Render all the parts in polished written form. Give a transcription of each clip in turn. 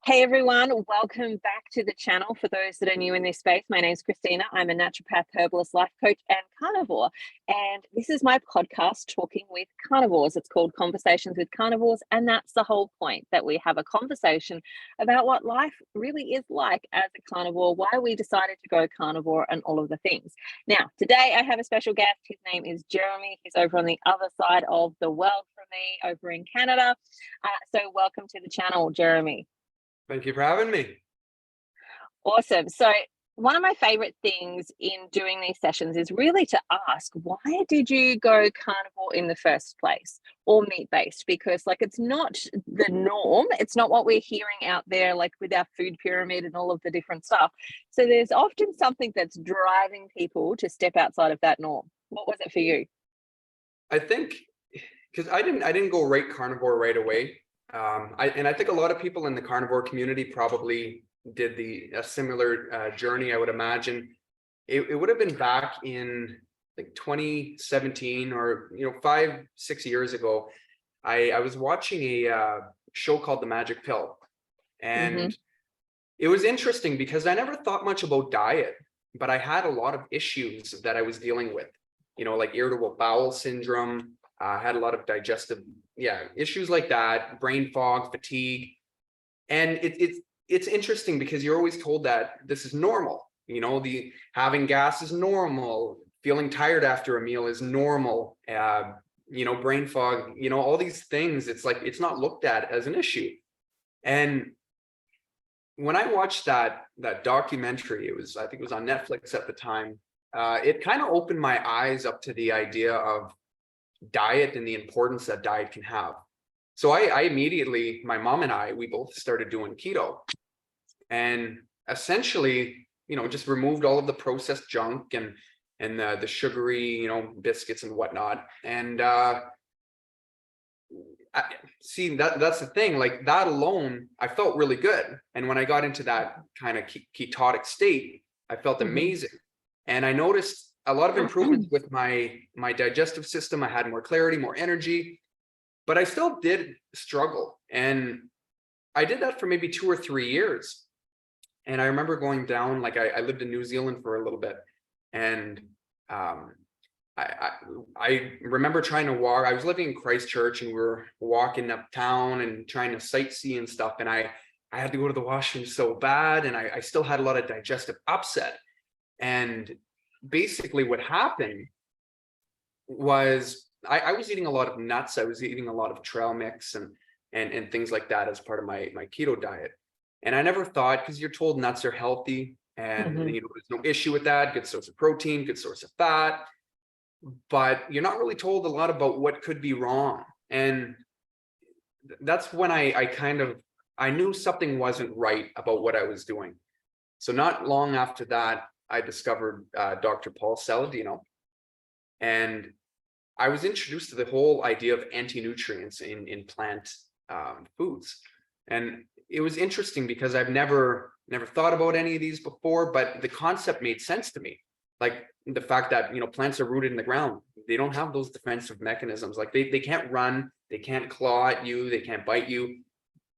Hey everyone, welcome back to the channel. For those that are new in this space, my name is Christina. I'm a naturopath, herbalist, life coach, and carnivore. And this is my podcast, Talking with Carnivores. It's called Conversations with Carnivores. And that's the whole point, that we have a conversation about what life really is like as a carnivore, why we decided to go carnivore, and all of the things. Now, today I have a special guest. His name is Jeremy. He's over on the other side of the world from me, over in Canada. So welcome to the channel, Jeremy. Thank you for having me. Awesome. So one of my favorite things in doing these sessions is really to ask, why did you go carnivore in the first place, or meat-based? Because it's not the norm. It's not what we're hearing out there, with our food pyramid and all of the different stuff. So there's often something that's driving people to step outside of that norm. What was it for you? I think because I didn't go right carnivore right away. I think a lot of people in the carnivore community probably did a similar journey. I would imagine it would have been back in 2017 or 5-6 years ago. I was watching a show called The Magic Pill, and it was interesting because I never thought much about diet, but I had a lot of issues that I was dealing with, like irritable bowel syndrome. I had a lot of digestive issues like that, brain fog, fatigue. And it's interesting because you're always told that this is normal. The having gas is normal, feeling tired after a meal is normal, brain fog, all these things. It's not looked at as an issue. And when I watched that documentary, I think it was on Netflix at the time, it kind of opened my eyes up to the idea of diet and the importance that diet can have. So I immediately, my mom and we both started doing keto, and essentially, just removed all of the processed junk and the sugary, biscuits and whatnot. And see, that's the thing, that alone, I felt really good. And when I got into that kind of ketotic state, I felt amazing. And I noticed a lot of improvements with my digestive system. I had more clarity, more energy, but I still did struggle. And I did that for maybe 2 or 3 years. And I remember going down, I lived in New Zealand for a little bit. And I remember trying to walk. I was living in Christchurch, and we were walking uptown and trying to sightsee and stuff. And I had to go to the washroom so bad. And I still had a lot of digestive upset. And basically what happened was I was eating a lot of nuts. I was eating a lot of trail mix and things like that as part of my keto diet. And I never thought, because you're told nuts are healthy and there's no issue with that, good source of protein, good source of fat, but you're not really told a lot about what could be wrong. And that's when I knew something wasn't right about what I was doing. So not long after that, I discovered Dr. Paul Saladino, and I was introduced to the whole idea of anti-nutrients in plant foods. And it was interesting because I've never thought about any of these before, but the concept made sense to me. Like the fact that, plants are rooted in the ground. They don't have those defensive mechanisms. They can't run, they can't claw at you, they can't bite you.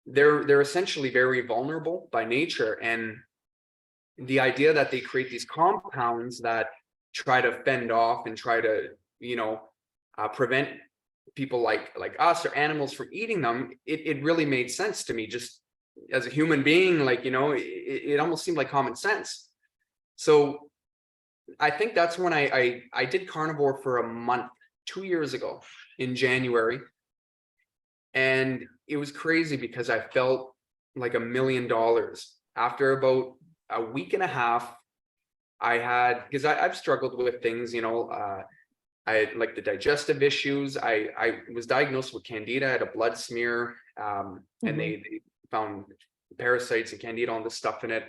They're essentially very vulnerable by nature. And the idea that they create these compounds that try to fend off and try to, prevent people like us or animals from eating them, it really made sense to me just as a human being. It almost seemed like common sense. So I think that's when I did carnivore for a month 2 years ago in January. And it was crazy because I felt like $1 million after about a week and a half. Because I've struggled with things, I had the digestive issues. I was diagnosed with candida. I had a blood smear, and they found parasites and candida, all this stuff in it.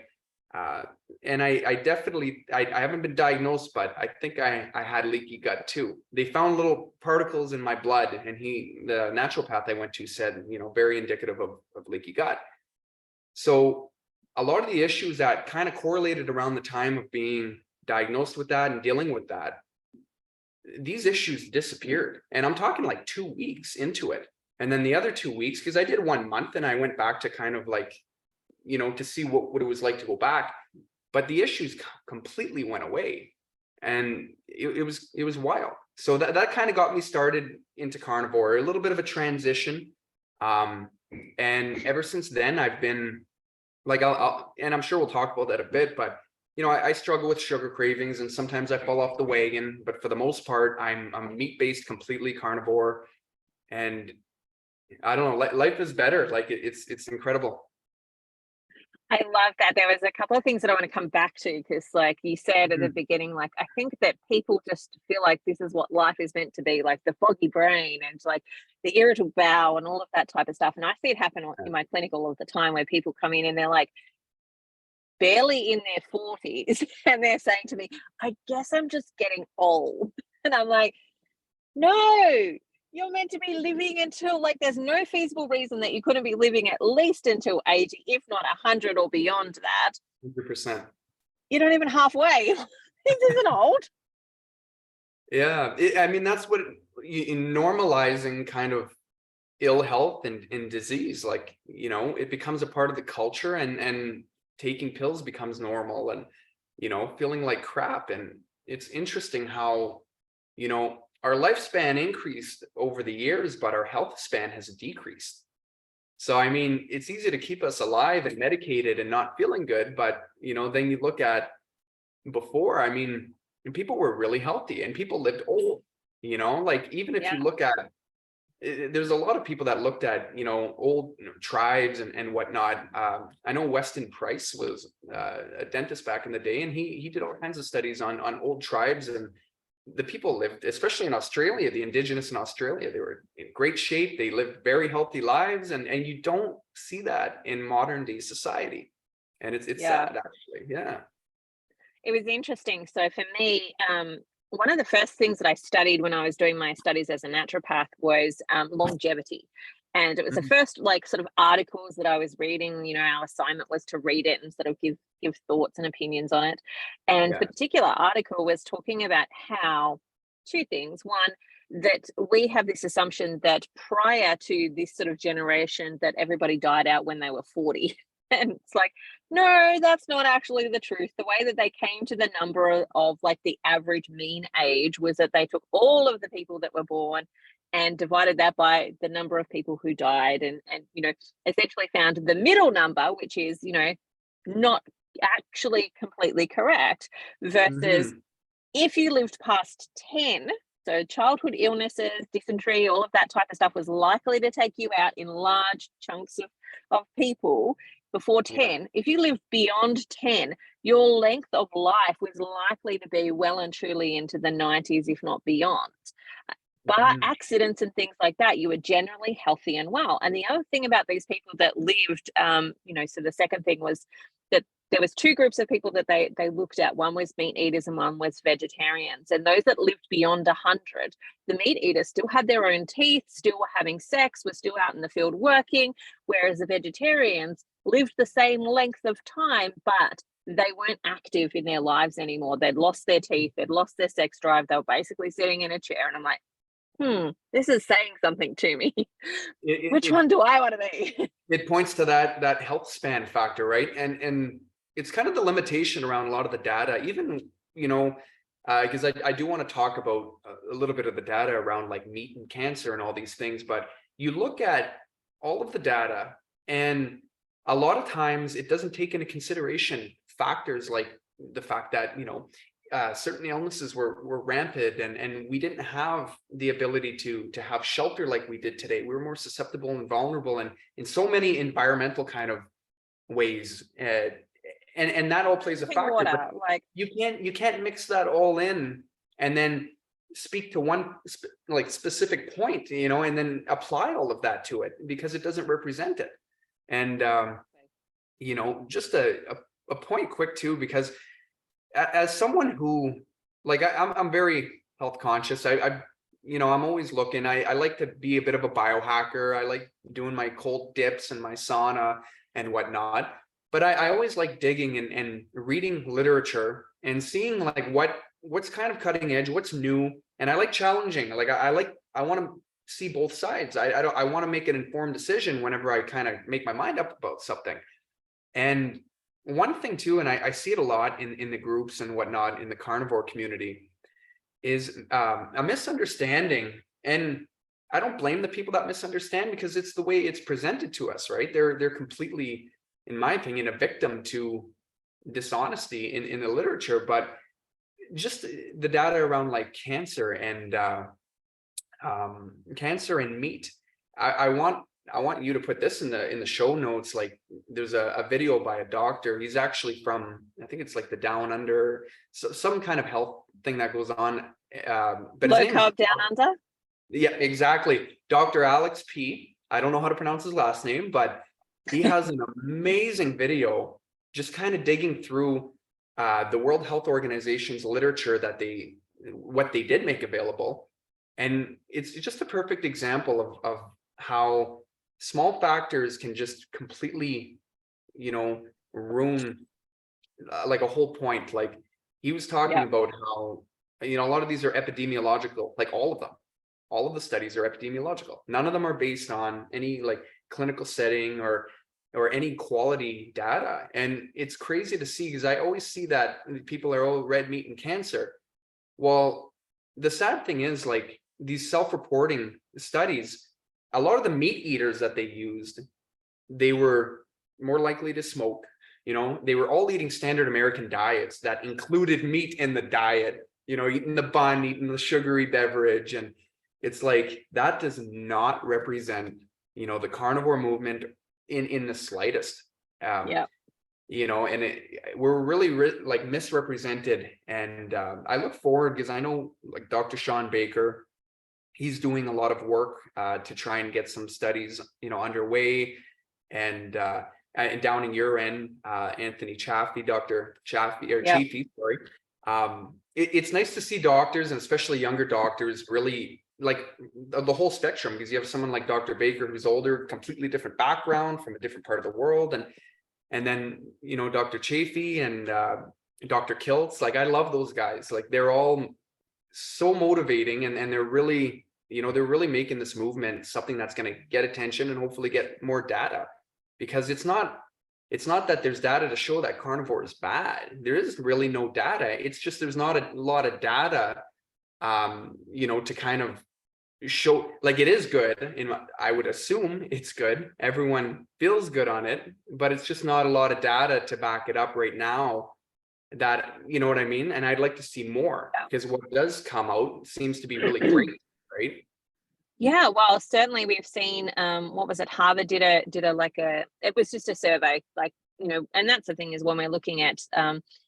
And I definitely, I haven't been diagnosed, but I think I had leaky gut too. They found little particles in my blood, and the naturopath I went to said, very indicative of leaky gut. So a lot of the issues that kind of correlated around the time of being diagnosed with that and dealing with that, these issues disappeared. And I'm talking 2 weeks into it. And then the other 2 weeks, because I did 1 month and I went back to kind of to see what it was like to go back. But the issues completely went away, and it was wild. So that kind of got me started into carnivore, a little bit of a transition. And ever since then, I've been like, and I'm sure we'll talk about that a bit, but I struggle with sugar cravings, and sometimes I fall off the wagon, but for the most part, I'm meat-based, completely carnivore. And I don't know, life is better. Like it's incredible. I love that. There was a couple of things that I want to come back to, because like you said at the beginning, like I think that people just feel like this is what life is meant to be, like the foggy brain and like the irritable bowel and all of that type of stuff. And I see it happen in my clinic all of the time, where people come in and they're like barely in their 40s and they're saying to me, I guess I'm just getting old. And I'm like, no, you're meant to be living until, like, there's no feasible reason that you couldn't be living at least until 80, if not 100 or beyond that. 100%. You're not even halfway. This isn't old. Yeah, I mean, that's what in normalizing kind of ill health and disease, like, it becomes a part of the culture, and taking pills becomes normal, and, feeling like crap. And it's interesting how, our lifespan increased over the years, but our health span has decreased. So, I mean, it's easy to keep us alive and medicated and not feeling good. But, then you look at before, I mean, people were really healthy and people lived old, like, even if you look at, there's a lot of people that looked at, old tribes and whatnot. I know Weston Price was a dentist back in the day, and he did all kinds of studies on old tribes, and the people lived, especially in Australia, the indigenous in Australia, they were in great shape. They lived very healthy lives, and you don't see that in modern day society. And it's sad, actually. Yeah. It was interesting. So for me, one of the first things that I studied when I was doing my studies as a naturopath was longevity. And it was the first like sort of articles that I was reading. Our assignment was to read it and sort of give thoughts and opinions on it. And the particular article was talking about how two things. One, that we have this assumption that prior to this sort of generation that everybody died out when they were 40. And it's like, no, that's not actually the truth. The way that they came to the number of like the average mean age was that they took all of the people that were born and divided that by the number of people who died, and essentially found the middle number, which is, not actually completely correct, versus if you lived past 10, so childhood illnesses, dysentery, all of that type of stuff was likely to take you out in large chunks of people before 10. If you lived beyond 10, your length of life was likely to be well and truly into the 90s, if not beyond. Bar accidents and things like that, you were generally healthy and well. And the other thing about these people that lived, so the second thing was that there was two groups of people that they looked at. One was meat eaters and one was vegetarians. And those that lived beyond 100, the meat eaters still had their own teeth, still were having sex, were still out in the field working, whereas the vegetarians lived the same length of time, but they weren't active in their lives anymore. They'd lost their teeth, they'd lost their sex drive. They were basically sitting in a chair. And I'm like, this is saying something to me. Which one do I want to be? It points to that health span factor, right? And it's kind of the limitation around a lot of the data, even, because I do want to talk about a little bit of the data around like meat and cancer and all these things, but you look at all of the data, and a lot of times it doesn't take into consideration factors like the fact that, certain illnesses were rampant, and we didn't have the ability to have shelter like we did today. We were more susceptible and vulnerable, and in so many environmental kind of ways, and that all plays a factor. Water, like you can't mix that all in and then speak to one specific point, and then apply all of that to it, because it doesn't represent it. And just a point quick too, because as someone who, like, I'm very health conscious. I'm always looking. I like to be a bit of a biohacker. I like doing my cold dips and my sauna and whatnot. But I always like digging and reading literature and seeing like what's kind of cutting edge, what's new. And I like challenging. Like I want to see both sides. I want to make an informed decision whenever I kind of make my mind up about something. And one thing too, and I see it a lot in the groups and whatnot in the carnivore community, is a misunderstanding. And I don't blame the people that misunderstand, because it's the way it's presented to us, right? They're completely, in my opinion, a victim to dishonesty in the literature. But just the data around like cancer and meat. I want you to put this in the show notes. Like, there's a video by a doctor. He's actually from, I think it's like the Down Under, some kind of health thing that goes on. But Low his name is, carb down under. yeah, exactly. Dr. Alex P. I don't know how to pronounce his last name, but he has an amazing video just kind of digging through the World Health Organization's literature that what they did make available. And it's just a perfect example of how small factors can just completely, ruin like a whole point. Like, he was talking about how, a lot of these are epidemiological, like all of the studies are epidemiological. None of them are based on any like clinical setting or any quality data. And it's crazy to see, because I always see that people are, oh, red meat and cancer. Well, the sad thing is, like, these self-reporting studies, a lot of the meat eaters that they used, they were more likely to smoke. They were all eating standard American diets that included meat in the diet, eating the bun, eating the sugary beverage. And it's like, that does not represent, the carnivore movement in the slightest. And we're really like misrepresented. And I look forward, because I know like Dr. Sean Baker, he's doing a lot of work to try and get some studies, underway. And down in your end, Anthony Chaffee, Dr. Chaffee, or Chiefy, sorry. It's nice to see doctors, and especially younger doctors, really like the whole spectrum, because you have someone like Dr. Baker, who's older, completely different background from a different part of the world. And then, Dr. Chaffee and Dr. Kiltz, like, I love those guys. Like, they're all so motivating, and they're really, they're really making this movement something that's going to get attention and hopefully get more data. Because it's not that there's data to show that carnivore is bad. There is really no data. It's just there's not a lot of data, to kind of show, like, it is good. I would assume it's good. Everyone feels good on it, but it's just not a lot of data to back it up right now. That, you know what I mean? And I'd like to see more, because what does come out seems to be really great, right? Yeah, well, certainly we've seen, what was it? Harvard did it was just a survey, like, and that's the thing, is when we're looking at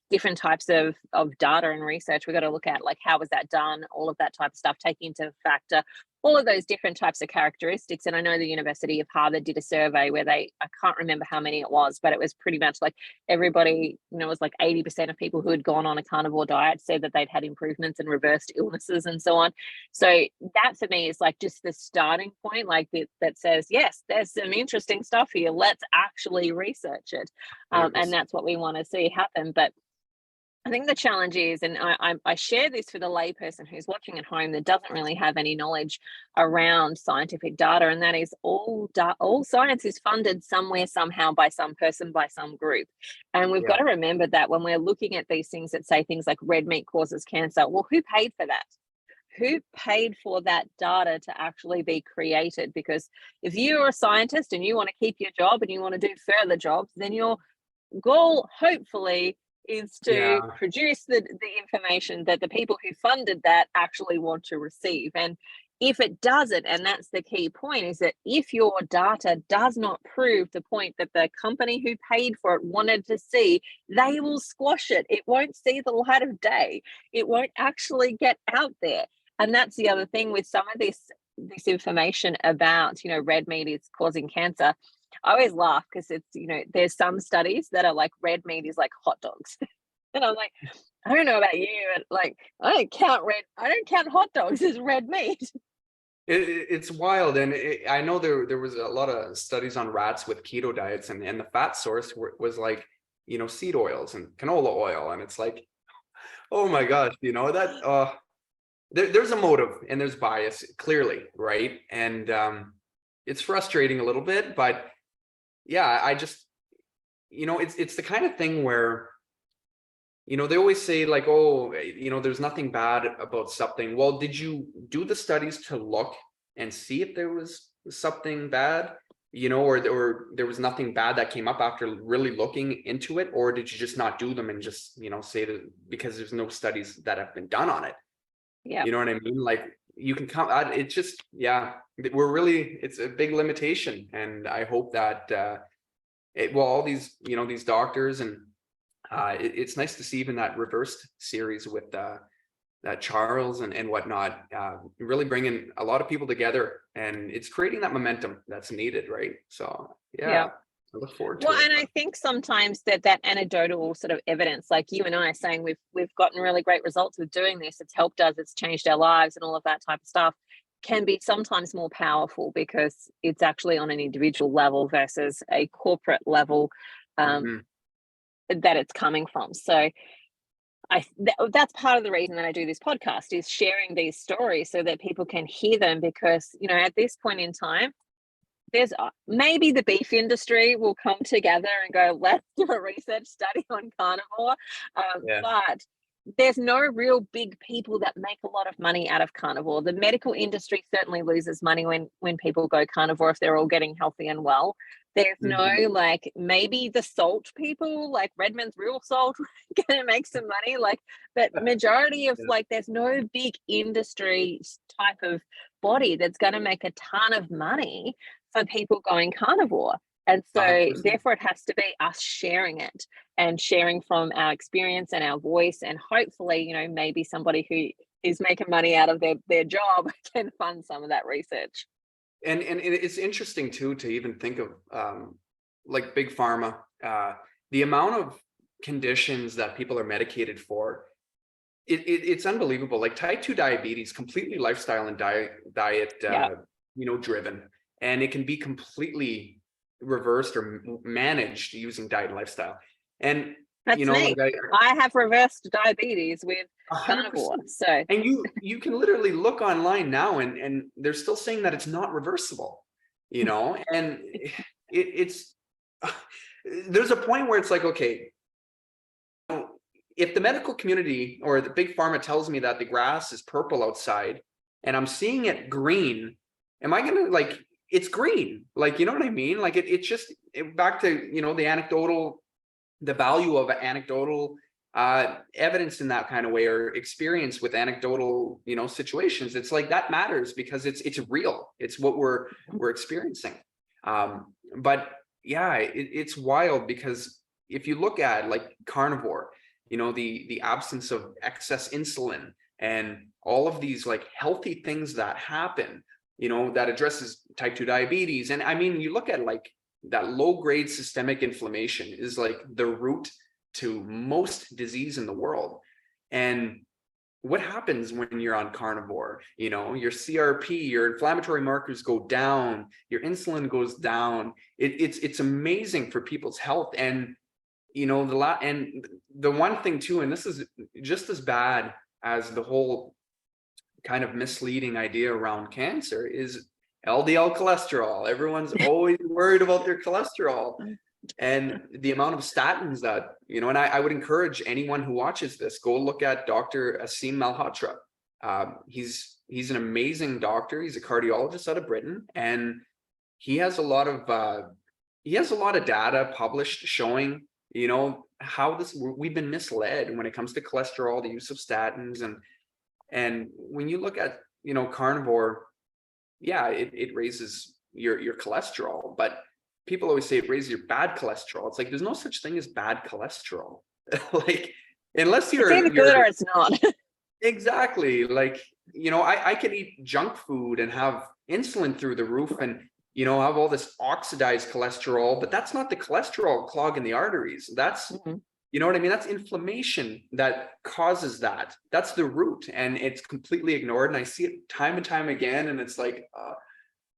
different types of data and research, we've got to look at, like, how was that done, all of that type of stuff, taking into factor all of those different types of characteristics. And I know the University of Harvard did a survey where I can't remember how many it was, but it was pretty much like everybody, it was like 80% of people who had gone on a carnivore diet said that they'd had improvements and reversed illnesses and so on. So that for me is like just the starting point, like that says, yes, there's some interesting stuff here. Let's actually research it. And that's what we want to see happen. But I think the challenge is, and I share this for the layperson who's watching at home that doesn't really have any knowledge around scientific data, and that is all science is funded somewhere, somehow, by some person, by some group. And we've got to remember that when we're looking at these things that say things like red meat causes cancer, well, who paid for that? Who paid for that data to actually be created? Because if you're a scientist and you want to keep your job and you want to do further jobs, then your goal, hopefully, is to produce the information that the people who funded that actually want to receive. And if it doesn't, and that's the key point, is that if your data does not prove the point that the company who paid for it wanted to see, they will squash it. It won't see the light of day. It won't actually get out there. And that's the other thing with some of this information about, red meat is causing cancer. I always laugh because it's, there's some studies that are like red meat is like hot dogs. And I'm like, I don't know about you, but like, I don't count hot dogs as red meat. It's wild. And I know there was a lot of studies on rats with keto diets, and the fat source was like, seed oils and canola oil. And it's like, oh my gosh, that there's a motive and there's bias, clearly, right? And it's frustrating a little bit, but yeah, it's the kind of thing where, they always say like, oh, there's nothing bad about something. Well, did you do the studies to look and see if there was something bad, or there was nothing bad that came up after really looking into it? Or did you just not do them and just, say that because there's no studies that have been done on it? Yeah. You know what I mean? Like you can come, it's just, yeah, it's a big limitation. And I hope that, all these, these doctors and, it's nice to see even that reversed series with that Charles and whatnot, really bringing a lot of people together, and it's creating that momentum that's needed, right? So yeah. I look forward to it. And I think sometimes that anecdotal sort of evidence, like you and I saying we've gotten really great results with doing this, it's helped us, it's changed our lives and all of that type of stuff, can be sometimes more powerful because it's actually on an individual level versus a corporate level. That it's coming from. So that's part of the reason that I do this podcast, is sharing these stories so that people can hear them, because at this point in time, there's maybe the beef industry will come together and go, let's do a research study on carnivore, but there's no real big people that make a lot of money out of carnivore. The medical industry certainly loses money when people go carnivore, if they're all getting healthy and well. There's no, like, maybe the salt people, like Redmond's Real Salt, gonna make some money, like, but majority of like, there's no big industry type of body that's going to make a ton of money for people going carnivore. And so 100%. therefore it has to be us sharing it and sharing from our experience and our voice, and hopefully, maybe somebody who is making money out of their job can fund some of that research. And it's interesting too to even think of like big pharma, the amount of conditions that people are medicated for. It's unbelievable. Like type 2 diabetes, completely lifestyle and diet driven, and it can be completely reversed or managed using diet and lifestyle. And that's me. I have reversed diabetes with 100%. Carnivore. So, and you can literally look online now, and they're still saying that it's not reversible, and it's there's a point where it's like, okay, if the medical community or the big pharma tells me that the grass is purple outside and I'm seeing it green, am I gonna, like, it's green, like, you know what I mean? Like it's just back to, the value of anecdotal evidence in that kind of way, or experience with anecdotal, situations. It's like that matters because it's real. It's what we're experiencing. But yeah, it's wild, because if you look at like carnivore, the absence of excess insulin and all of these like healthy things that happen, that addresses type 2 diabetes. And I mean, you look at like that low grade systemic inflammation is like the root to most disease in the world. And what happens when you're on carnivore? Your CRP, your inflammatory markers go down, your insulin goes down. It's amazing for people's health. And the one thing too, and this is just as bad as the whole kind of misleading idea around cancer, is LDL cholesterol. Everyone's always worried about their cholesterol, and the amount of statins that, and I would encourage anyone who watches this, go look at Dr. Asim Malhotra. He's an amazing doctor. He's a cardiologist out of Britain, and he has a lot of data published showing, how we've been misled when it comes to cholesterol, the use of statins. And when you look at, carnivore, yeah, it raises your cholesterol, but people always say it raises your bad cholesterol. It's like, there's no such thing as bad cholesterol. Like, unless you're either good or it's not. Exactly. Like, I could eat junk food and have insulin through the roof and, have all this oxidized cholesterol, but that's not the cholesterol clogging the arteries. That's, you know what I mean? That's inflammation that causes that. That's the root, and it's completely ignored. And I see it time and time again. And it's like,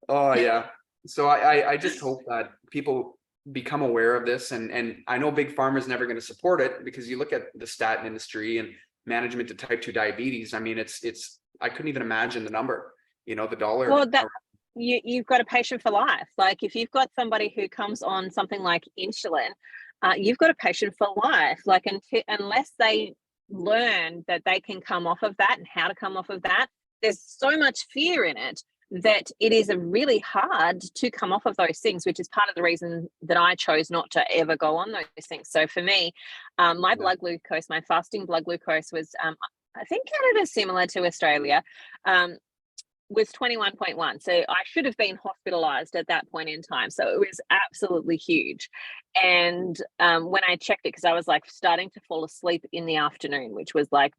oh yeah. So I just hope that people become aware of this. And I know big pharma is never going to support it, because you look at the statin industry and management of type 2 diabetes. I mean, it's I couldn't even imagine the number, the dollar. Well, you've got a patient for life. Like if you've got somebody who comes on something like insulin, you've got a patient for life. Like, unless they learn that they can come off of that and how to come off of that, there's so much fear in it that it is really hard to come off of those things, which is part of the reason that I chose not to ever go on those things. So for me, my blood glucose, my fasting blood glucose was, I think Canada's similar to Australia, was 21.1. So I should have been hospitalized at that point in time. So it was absolutely huge. And when I checked it, because I was like starting to fall asleep in the afternoon, which was like,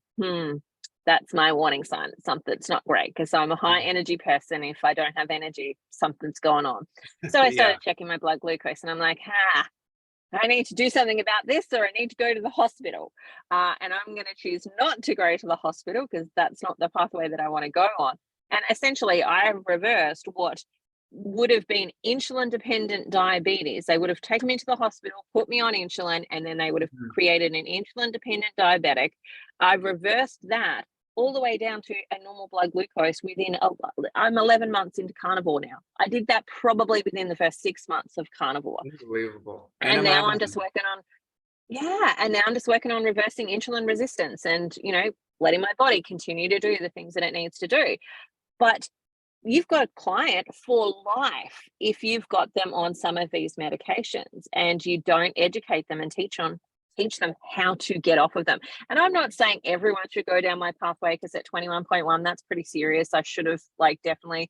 that's my warning sign. Something's not great, because I'm a high energy person. If I don't have energy, something's going on. So I started checking my blood glucose, and I'm like, I need to do something about this, or I need to go to the hospital. And I'm going to choose not to go to the hospital, because that's not the pathway that I want to go on. And essentially, I reversed what would have been insulin dependent diabetes. They would have taken me to the hospital, put me on insulin, and then they would have created an insulin dependent diabetic. I reversed that all the way down to a normal blood glucose within, I'm 11 months into Carnivore now. I did that probably within the first 6 months of Carnivore. Unbelievable. And now I'm just working on reversing insulin resistance and, letting my body continue to do the things that it needs to do. But you've got a client for life if you've got them on some of these medications and you don't educate them and teach them how to get off of them. And I'm not saying everyone should go down my pathway, because at 21.1, that's pretty serious. I should have definitely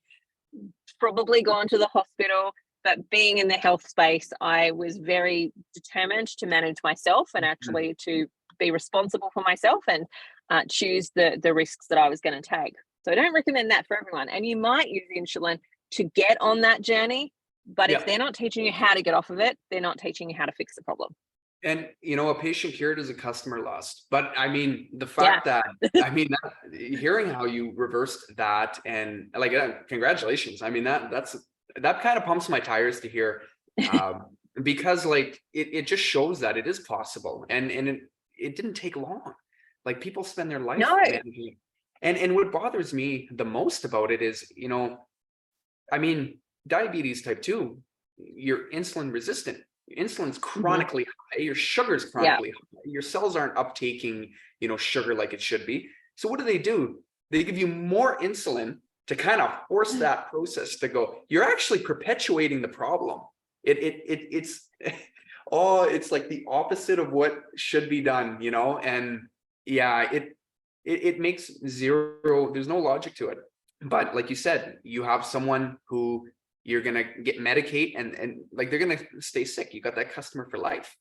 probably gone to the hospital. But being in the health space, I was very determined to manage myself and actually to be responsible for myself and choose the risks that I was going to take. So I don't recommend that for everyone. And you might use insulin to get on that journey, but if they're not teaching you how to get off of it, they're not teaching you how to fix the problem. And, a patient cured is a customer lost. But I mean, the fact that, hearing how you reversed that, and congratulations. I mean, that kind of pumps my tires to hear, because it just shows that it is possible. And it didn't take long. Like, people spend their life managing. And what bothers me the most about it is, diabetes type 2, you're insulin resistant. Your insulin's chronically high, your sugar's chronically high, your cells aren't uptaking, sugar like it should be. So what do? They give you more insulin to kind of force that process to go. You're actually perpetuating the problem. It's it's like the opposite of what should be done, and it makes there's no logic to it. But like you said, you have someone who you're going to get medicate and they're going to stay sick. You got that customer for life.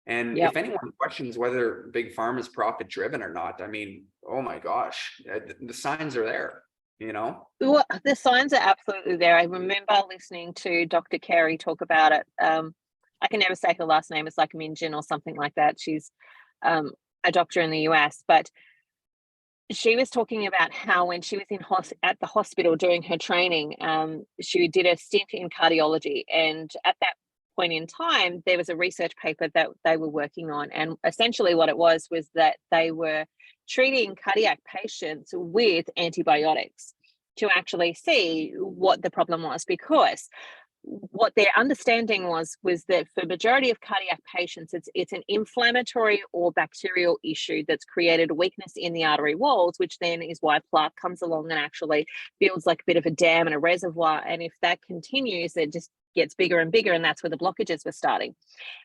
And if anyone questions whether big pharma is profit driven or not, I mean, oh my gosh, the signs are there, Well, the signs are absolutely there. I remember listening to Dr. Carey talk about it. I can never say her last name. It's like Minjin or something like that. She's a doctor in the US, but she was talking about how when she was at the hospital doing her training, she did a stint in cardiology. And at that point in time, there was a research paper that they were working on. And essentially what it was that they were treating cardiac patients with antibiotics to actually see what the problem was, because what their understanding was that for majority of cardiac patients, it's an inflammatory or bacterial issue that's created a weakness in the artery walls, which then is why plaque comes along and actually builds like a bit of a dam and a reservoir. And if that continues, it just gets bigger and bigger, and that's where the blockages were starting.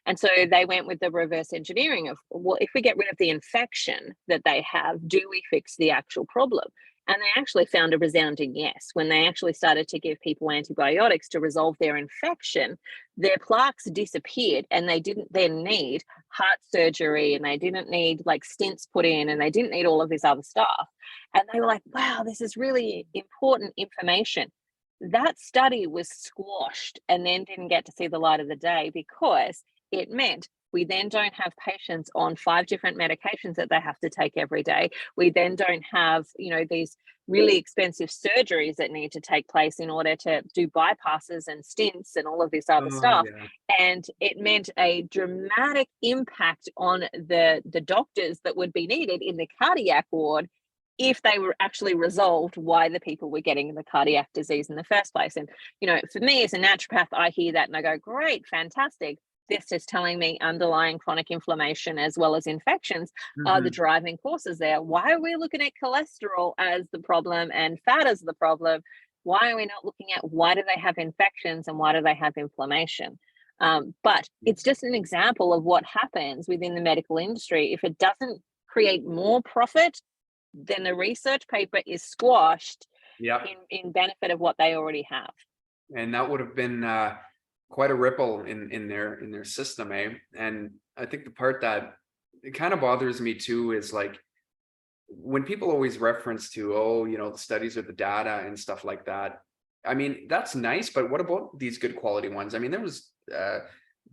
And so they went with the reverse engineering of, well, if we get rid of the infection that they have, do we fix the actual problem? And they actually found a resounding yes. When they actually started to give people antibiotics to resolve their infection, their plaques disappeared, and they didn't then need heart surgery, and they didn't need like stents put in, and they didn't need all of this other stuff. And they were like, wow, this is really important information. That study was squashed and then didn't get to see the light of the day, because it meant we then don't have patients on 5 different medications that they have to take every day. We then don't have, these really expensive surgeries that need to take place in order to do bypasses and stents and all of this other stuff. Yeah. And it meant a dramatic impact on the doctors that would be needed in the cardiac ward if they were actually resolved why the people were getting the cardiac disease in the first place. And, for me as a naturopath, I hear that and I go, great, fantastic. this is telling me underlying chronic inflammation as well as infections are the Mhm. driving forces there. Why are we looking at cholesterol as the problem and fat as the problem? Why are we not looking at why do they have infections and why do they have inflammation? But it's just an example of what happens within the medical industry. If it doesn't create more profit, then the research paper is squashed Yeah. in benefit of what they already have. And that would have been quite a ripple in their system, eh? And I think the part that it kind of bothers me too is like when people always reference to, oh, the studies or the data and stuff like that. I mean, that's nice, but what about these good quality ones? I mean, there was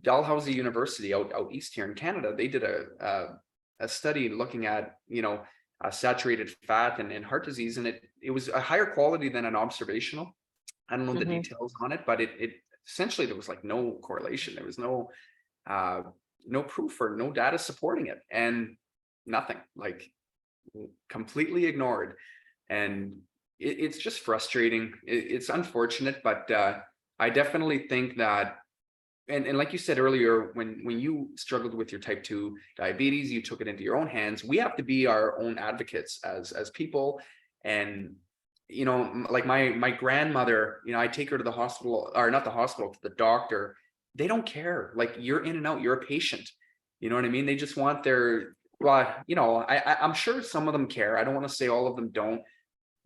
Dalhousie University out east here in Canada. They did a study looking at saturated fat and heart disease, and it was a higher quality than an observational. I don't know the details on it, but it essentially there was like no correlation. There was no proof or no data supporting it, and nothing, like completely ignored. And it's just frustrating. It's unfortunate, but I definitely think that, and like you said earlier, when you struggled with your type 2 diabetes, you took it into your own hands. We have to be our own advocates as people. And like my grandmother, I take her to the hospital, or not the hospital, to the doctor. They don't care. Like, you're in and out, you're a patient. You know what I mean? They just want their, well, I'm sure some of them care. I don't want to say all of them don't.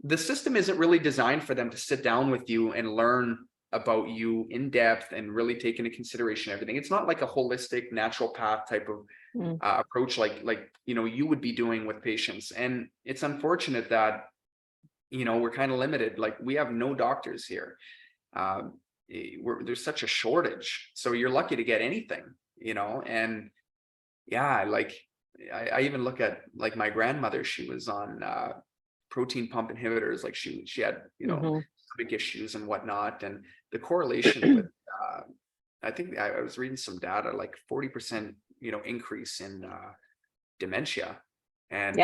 The system isn't really designed for them to sit down with you and learn about you in depth and really take into consideration everything. It's not like a holistic natural path type of approach like you would be doing with patients. And it's unfortunate that we're kind of limited. Like, we have no doctors here. There's such a shortage, so you're lucky to get anything. And yeah, like I even look at like my grandmother. She was on protein pump inhibitors. Like, she had big issues and whatnot, and the correlation with I think I was reading some data, like 40% increase in dementia. And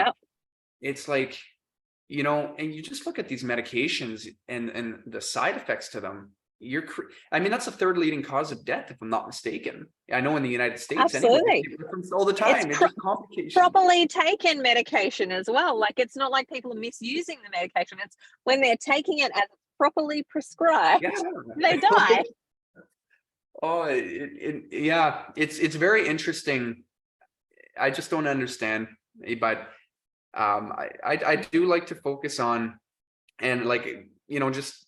it's like, and you just look at these medications and the side effects to them. I mean, that's the third leading cause of death, if I'm not mistaken. I know in the United States, Absolutely. anyway, it happens all the time. It's just complications. Properly taken medication as well. Like, it's not like people are misusing the medication. It's when they're taking it as properly prescribed, they die. Oh, yeah, it's very interesting. I just don't understand, but I do like to focus on, and like, just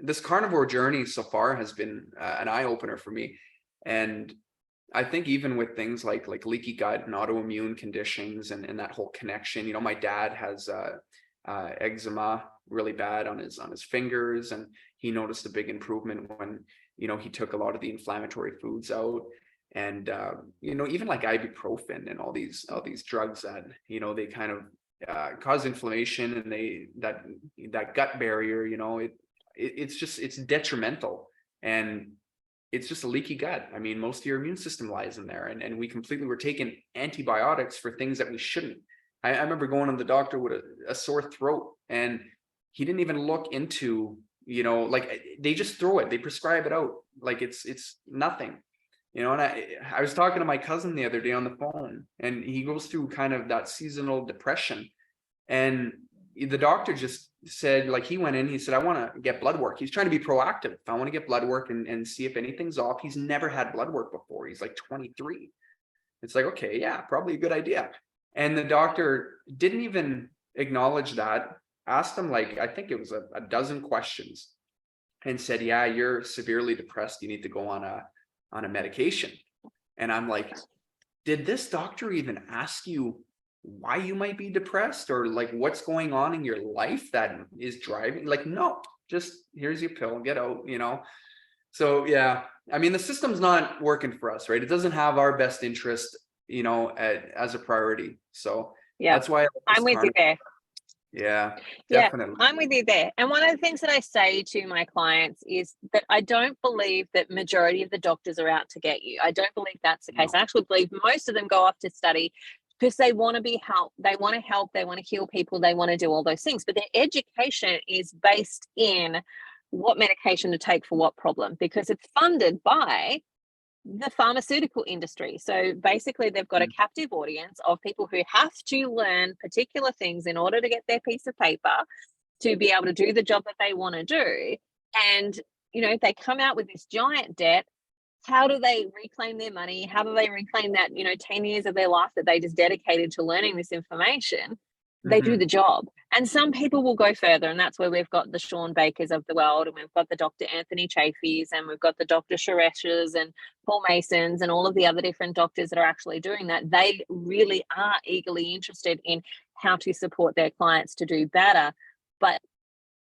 this carnivore journey so far has been an eye-opener for me. And I think even with things like leaky gut and autoimmune conditions and that whole connection, my dad has eczema really bad on his fingers, and he noticed a big improvement when he took a lot of the inflammatory foods out. And even like ibuprofen and all these drugs that they kind of cause inflammation, and that gut barrier, it's detrimental, and it's just a leaky gut. I mean, most of your immune system lies in there, and we completely were taking antibiotics for things that we shouldn't. I remember going to the doctor with a sore throat, and he didn't even look into, like, they just throw it, they prescribe it out like it's nothing. And I was talking to my cousin the other day on the phone, and he goes through kind of that seasonal depression. And the doctor just said, like, he went in, he said, I want to get blood work. He's trying to be proactive. I want to get blood work and see if anything's off. He's never had blood work before. He's like 23. It's like, okay, yeah, probably a good idea. And the doctor didn't even acknowledge that, asked him, like, I think it was a dozen questions, and said, yeah, you're severely depressed. You need to go on a medication. And I'm like, did this doctor even ask you why you might be depressed, or like what's going on in your life that is driving? Like, no, just here's your pill, get out, So yeah, I mean, the system's not working for us, right? It doesn't have our best interest, as a priority. So yeah, that's why I'm with you there. Yeah, definitely. Yeah, I'm with you there. And one of the things that I say to my clients is that I don't believe that majority of the doctors are out to get you. I don't believe that's the case. I actually believe most of them go off to study because they want to be help. They want to help. They want to heal people. They want to do all those things. But their education is based in what medication to take for what problem, because it's funded by the pharmaceutical industry. So basically, they've got a captive audience of people who have to learn particular things in order to get their piece of paper to be able to do the job that they want to do. And, they come out with this giant debt. How do they reclaim their money? How do they reclaim that, 10 years of their life that they just dedicated to learning this information? They do the job. And some people will go further, and that's where we've got the Sean Bakers of the world, and we've got the Dr. Anthony Chafees, and we've got the Dr. Suresh's and Paul Masons and all of the other different doctors that are actually doing that. They really are eagerly interested in how to support their clients to do better. But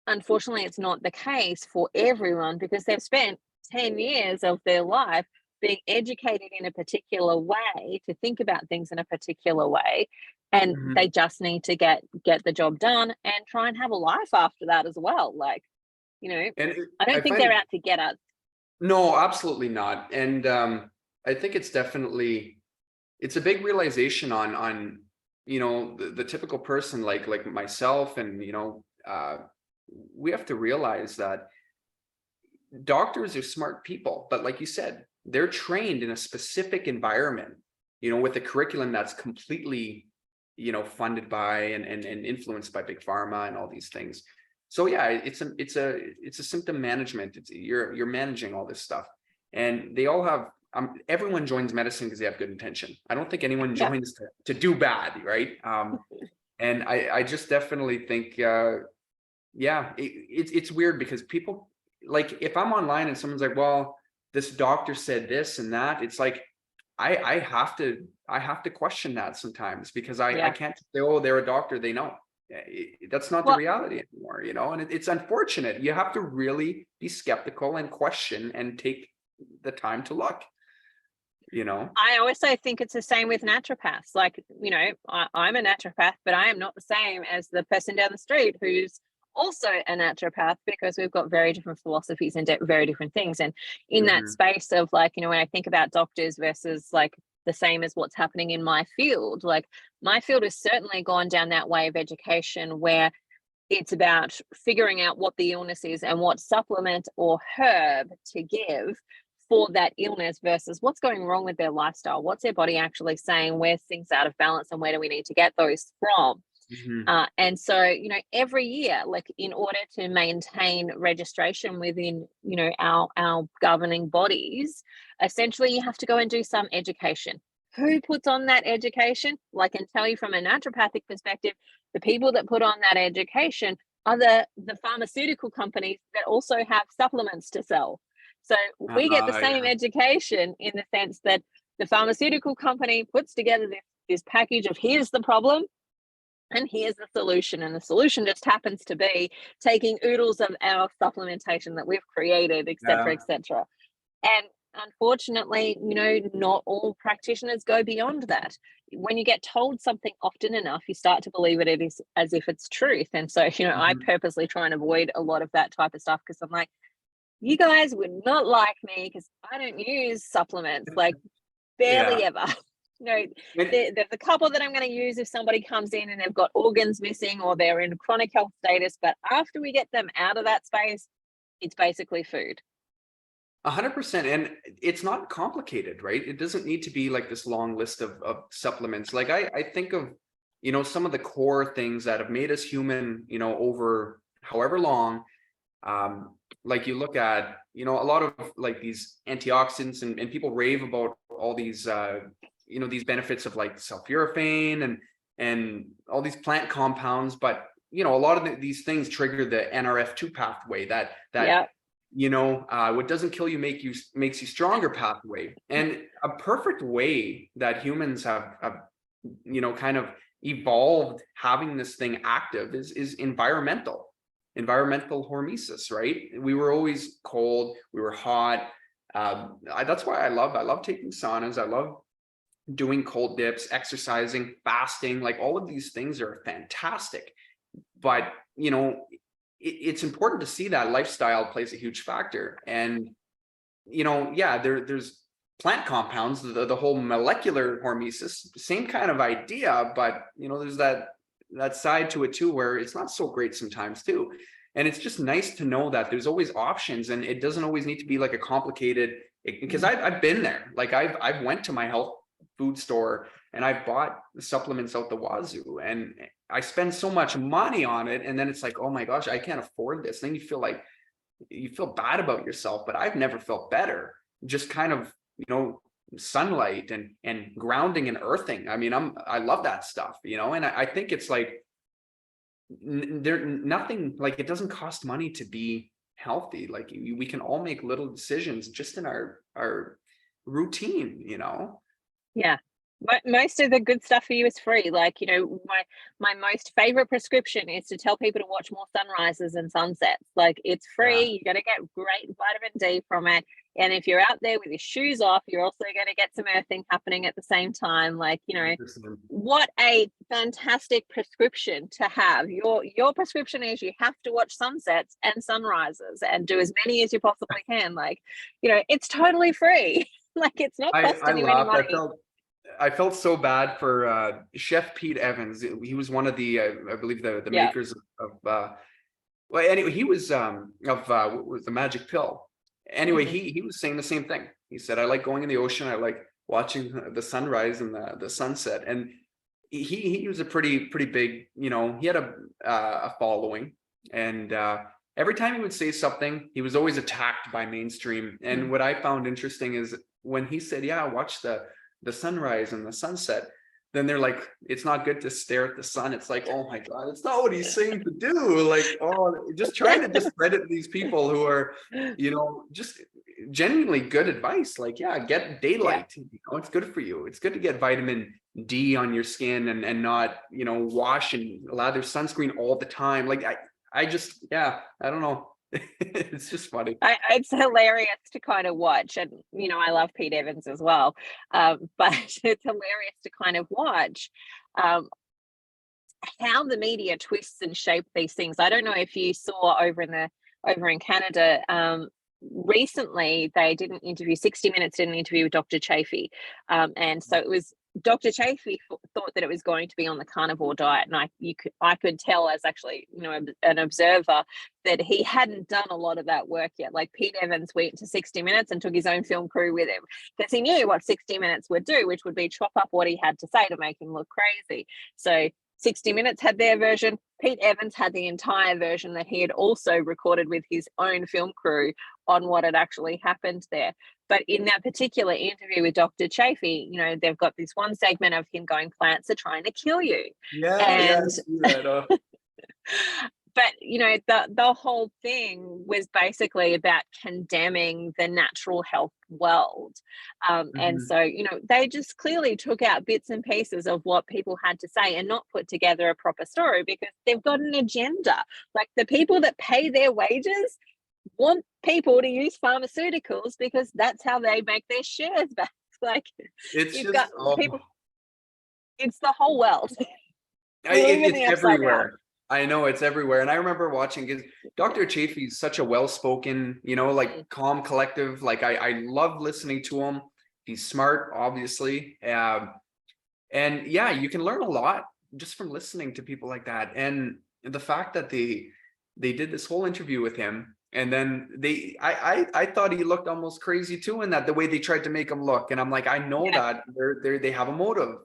unfortunately, it's not the case for everyone, because they've spent 10 years of their life being educated in a particular way to think about things in a particular way, and they just need to get the job done and try and have a life after that as well. Like, And I don't think they're out to get us. No, absolutely not. And I think it's a big realization on the typical person like myself, and we have to realize that doctors are smart people, but like you said, they're trained in a specific environment, with a curriculum that's completely, funded by and influenced by big pharma and all these things. So yeah, it's a symptom management. You're managing all this stuff, and they all have. Everyone joins medicine because they have good intention. I don't think anyone joins to do bad, right? And I just definitely think, it's weird because people, like, if I'm online and someone's like, well, this doctor said this and that, it's like, I have to question that sometimes, because I can't say, oh, they're a doctor, they know. That's not the reality anymore, and it's unfortunate. You have to really be skeptical and question and take the time to look. I also think it's the same with naturopaths. Like, I'm a naturopath, but I am not the same as the person down the street who's also a naturopath, because we've got very different philosophies and very different things. And in that space of, like, when I think about doctors versus like the same as what's happening in my field, like, my field has certainly gone down that way of education where it's about figuring out what the illness is and what supplement or herb to give for that illness versus what's going wrong with their lifestyle. What's their body actually saying? Where's things out of balance, and where do we need to get those from? And so, every year, like, in order to maintain registration within, our governing bodies, essentially you have to go and do some education. Who puts on that education? Well, I can tell you from a naturopathic perspective, the people that put on that education are the pharmaceutical companies that also have supplements to sell. So we get the same education, in the sense that the pharmaceutical company puts together this package of, here's the problem and here's the solution. And the solution just happens to be taking oodles of our supplementation that we've created, et cetera, et cetera. And unfortunately, not all practitioners go beyond that. When you get told something often enough, you start to believe it is as if it's truth. And so, I purposely try and avoid a lot of that type of stuff, because I'm like, you guys would not like me because I don't use supplements, like, barely ever. There's a couple that I'm going to use if somebody comes in and they've got organs missing or they're in chronic health status. But after we get them out of that space, it's basically food. 100%. And it's not complicated, right? It doesn't need to be like this long list of supplements. Like, I think of, some of the core things that have made us human, over however long. Like, you look at, a lot of like these antioxidants, and people rave about all these, these benefits of like sulforaphane and all these plant compounds. But, a lot of these things trigger the NRF2 pathway that what doesn't kill you makes you stronger pathway. And a perfect way that humans have kind of evolved having this thing active is environmental hormesis, right? We were always cold, we were hot. That's why I love taking saunas. I love doing cold dips, exercising, fasting. Like, all of these things are fantastic. But, it's important to see that lifestyle plays a huge factor. And, there's plant compounds, the whole molecular hormesis, same kind of idea, but, there's that side to it too, where it's not so great sometimes too. And it's just nice to know that there's always options, and it doesn't always need to be like a complicated, because I've been there. Like I've went to my health food store and I've bought supplements out the wazoo, and I spend so much money on it, and then it's like, oh my gosh, I can't afford this. Then you feel bad about yourself. But I've never felt better. Just kind of, sunlight and grounding and earthing. I mean, I love that stuff, and I think it's like nothing, like it doesn't cost money to be healthy. Like we can all make little decisions just in our routine. Yeah. Most of the good stuff for you is free. Like, my most favorite prescription is to tell people to watch more sunrises and sunsets. Like, it's free. You're going to get great vitamin D from it. And if you're out there with your shoes off, you're also going to get some earthing happening at the same time. Like, what a fantastic prescription to have. Your prescription is you have to watch sunsets and sunrises and do as many as you possibly can. Like, it's totally free. Like, it's not costing you any money. I felt so bad for Chef Pete Evans. He was one of the, I believe, the makers of well, anyway, he was what was the Magic Pill. Anyway, he was saying the same thing. He said, I like going in the ocean. I like watching the sunrise and the sunset. And he was a pretty big, he had a following. And every time he would say something, he was always attacked by mainstream. And what I found interesting is when he said, yeah, watch the sunrise and the sunset, then they're like, it's not good to stare at the sun. It's like, oh my God, it's not what he's saying to do. Like, just trying to discredit these people who are, just genuinely good advice. Like, yeah, get daylight. It's good for you. It's good to get vitamin D on your skin and not, wash and lather sunscreen all the time. Like, I just, I don't know. It's just funny. It's hilarious to kind of watch, and I love Pete Evans as well, but it's hilarious to kind of watch how the media twists and shape these things. I don't know if you saw over in Canada, recently they did an interview. 60 Minutes did an interview with Dr. Chaffee, and so it was Dr. Chaffee thought that it was going to be on the carnivore diet, and I could tell as actually an observer that he hadn't done a lot of that work yet. Like, Pete Evans went to 60 Minutes and took his own film crew with him because he knew what 60 Minutes would do, which would be chop up what he had to say to make him look crazy. So 60 Minutes had their version. Pete Evans had the entire version that he had also recorded with his own film crew on what had actually happened there. But in that particular interview with Dr. Chaffee, they've got this one segment of him going, plants are trying to kill you. But, the whole thing was basically about condemning the natural health world. And so, they just clearly took out bits and pieces of what people had to say and not put together a proper story because they've got an agenda. Like, the people that pay their wages want people to use pharmaceuticals because that's how they make their shares back. Like, people. It's the whole world. It's everywhere. I know it's everywhere. And I remember watching, because Dr. Chaffee's such a well-spoken, like calm, collective. Like I love listening to him. He's smart, obviously. And yeah, you can learn a lot just from listening to people like that. And the fact that they did this whole interview with him, and then I thought he looked almost crazy too, in that the way they tried to make him look. And I'm like, I know that they have a motive.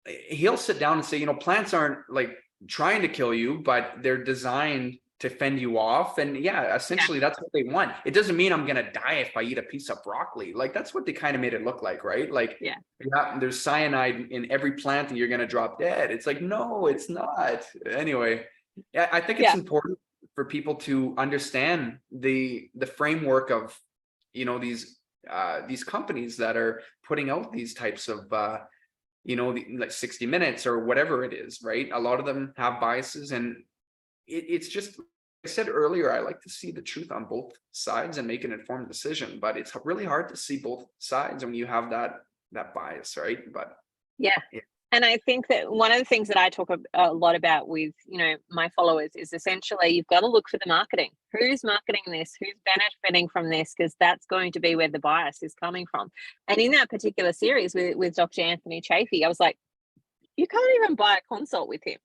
He'll sit down and say, plants aren't like trying to kill you, but they're designed to fend you off. And essentially that's what they want. It doesn't mean I'm gonna die if I eat a piece of broccoli. Like, that's what they kind of made it look like, right? Like, there's cyanide in every plant and you're gonna drop dead. It's like, no, it's not. Anyway, I think it's important for people to understand the framework of these companies that are putting out these types of like 60 Minutes or whatever it is, right? A lot of them have biases, and it's just, like I said earlier, I like to see the truth on both sides and make an informed decision, but it's really hard to see both sides when you have that bias, right? But and I think that one of the things that I talk a lot about with my followers is essentially you've got to look for the marketing. Who's marketing this? Who's benefiting from this? Because that's going to be where the bias is coming from. And in that particular series with Dr. Anthony Chaffee, I was like, you can't even buy a consult with him.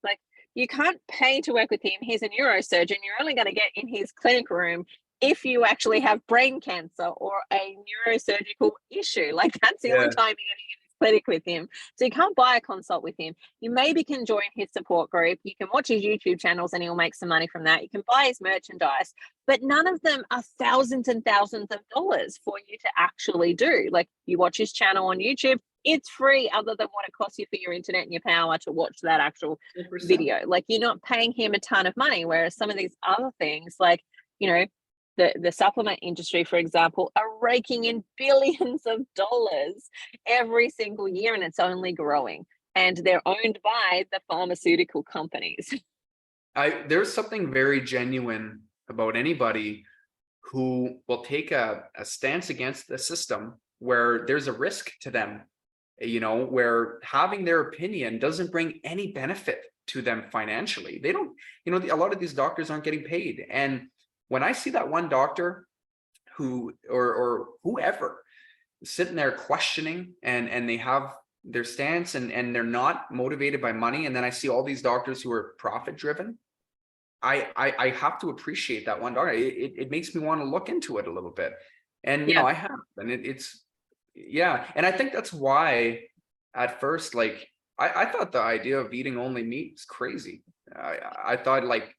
Like, you can't pay to work with him. He's a neurosurgeon. You're only going to get in his clinic room if you actually have brain cancer or a neurosurgical issue. Like, that's the only Yeah. time you're going to get this clinic with him. So you can't buy a consult with him. You maybe can join his support group. You can watch his YouTube channels and he'll make some money from that. You can buy his merchandise, but none of them are thousands and thousands of dollars for you to actually do. Like, you watch his channel on YouTube, it's free, other than what it costs you for your internet and your power to watch that actual 100%. video. Like, you're not paying him a ton of money, whereas some of these other things, like, you know, the supplement industry, for example, are raking in billions of dollars every single year, and it's only growing. And they're owned by the pharmaceutical companies. There's something very genuine about anybody who will take a stance against the system where there's a risk to them, where having their opinion doesn't bring any benefit to them financially. They don't, a lot of these doctors aren't getting paid. And when I see that one doctor who, or whoever, sitting there questioning and they have their stance and they're not motivated by money, and then I see all these doctors who are profit driven, I have to appreciate that one doctor. It makes me want to look into it a little bit. And I have, and it's and I think that's why at first, like, I thought the idea of eating only meat is crazy. I thought, like,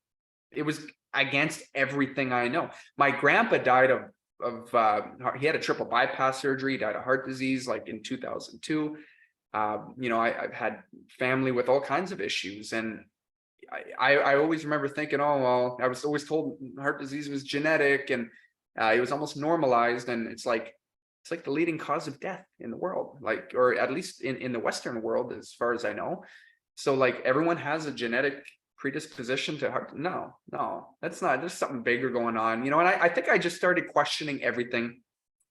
it was against everything I know. My grandpa died of he had a triple bypass surgery, died of heart disease, like, in 2002. I've had family with all kinds of issues, and I always remember thinking, oh, well, I was always told heart disease was genetic, and it was almost normalized. And it's like the leading cause of death in the world, like, or at least in the Western world, as far as I know. So, like, everyone has a genetic predisposition to heart. No, that's not. There's something bigger going on, and I think I just started questioning everything.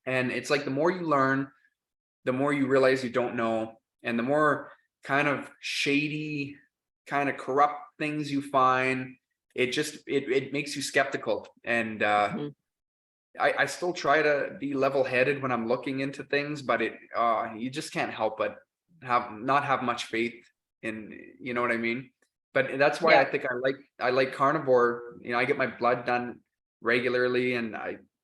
And it's like, the more you learn, the more you realize you don't know, and the more kind of shady, kind of corrupt things you find, it makes you skeptical. And I still try to be level-headed when I'm looking into things, but you just can't help but not have much faith in, you know what I mean? But that's why I think I like Carnivore. I get my blood done regularly, and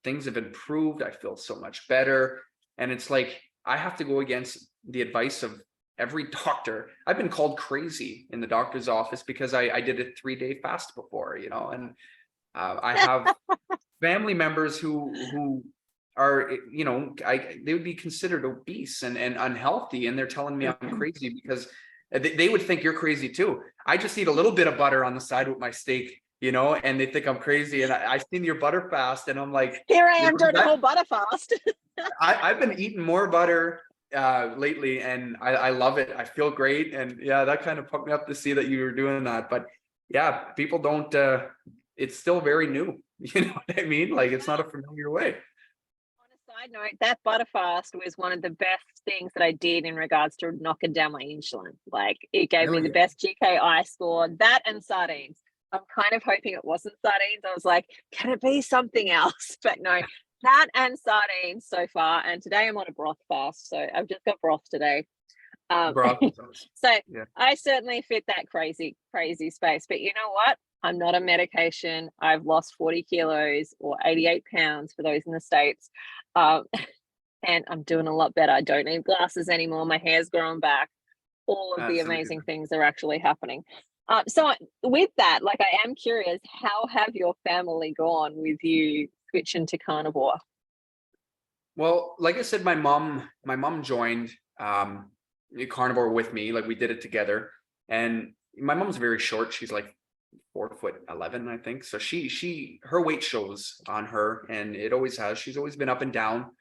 things have improved. I feel so much better. And it's like, I have to go against the advice of every doctor. I've been called crazy in the doctor's office because I did a 3-day fast before, and I have family members who are, they would be considered obese and unhealthy, and they're telling me I'm crazy because they would think you're crazy too. I just eat a little bit of butter on the side with my steak, and they think I'm crazy. And I've seen your butter fast, and I'm like, here I am doing a whole butter fast. I've been eating more butter lately, and I love it. I feel great. And that kind of pumped me up to see that you were doing that. But people don't, it's still very new. You know what I mean? Like, it's not a familiar way. Side note, that butter fast was one of the best things that I did in regards to knocking down my insulin. Like, it gave me the best GKI score. That and sardines. I'm kind of hoping it wasn't sardines. I was like, can it be something else? But no, that and sardines so far. And today I'm on a broth fast, so I've just got broth today. Broth. So I certainly fit that crazy space. But you know what? I'm not on medication. I've lost 40 kilos or 88 pounds for those in the States. And I'm doing a lot better. I don't need glasses anymore. My hair's growing back. All of the amazing things are actually happening. So with that, like, I am curious, how have your family gone with you switching to Carnivore? Well, like I said, my mom joined Carnivore with me. Like, we did it together. And my mom's very short. She's like 4'11", I think. So her weight shows on her, and it always has. She's always been up and down.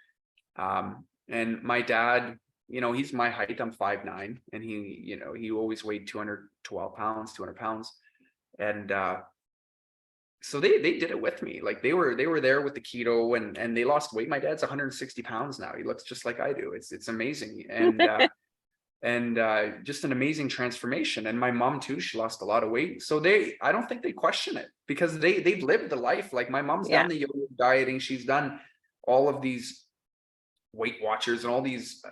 And my dad, he's my height. I'm 5'9", and he always weighed 200 pounds. And so they did it with me. Like, they were there with the keto, and they lost weight. My dad's 160 pounds now. He looks just like I do. It's amazing. And just an amazing transformation. And my mom too, she lost a lot of weight. So I don't think they question it, because they've lived the life. Like, my mom's done the yo-yo dieting. She's done all of these Weight Watchers and all these,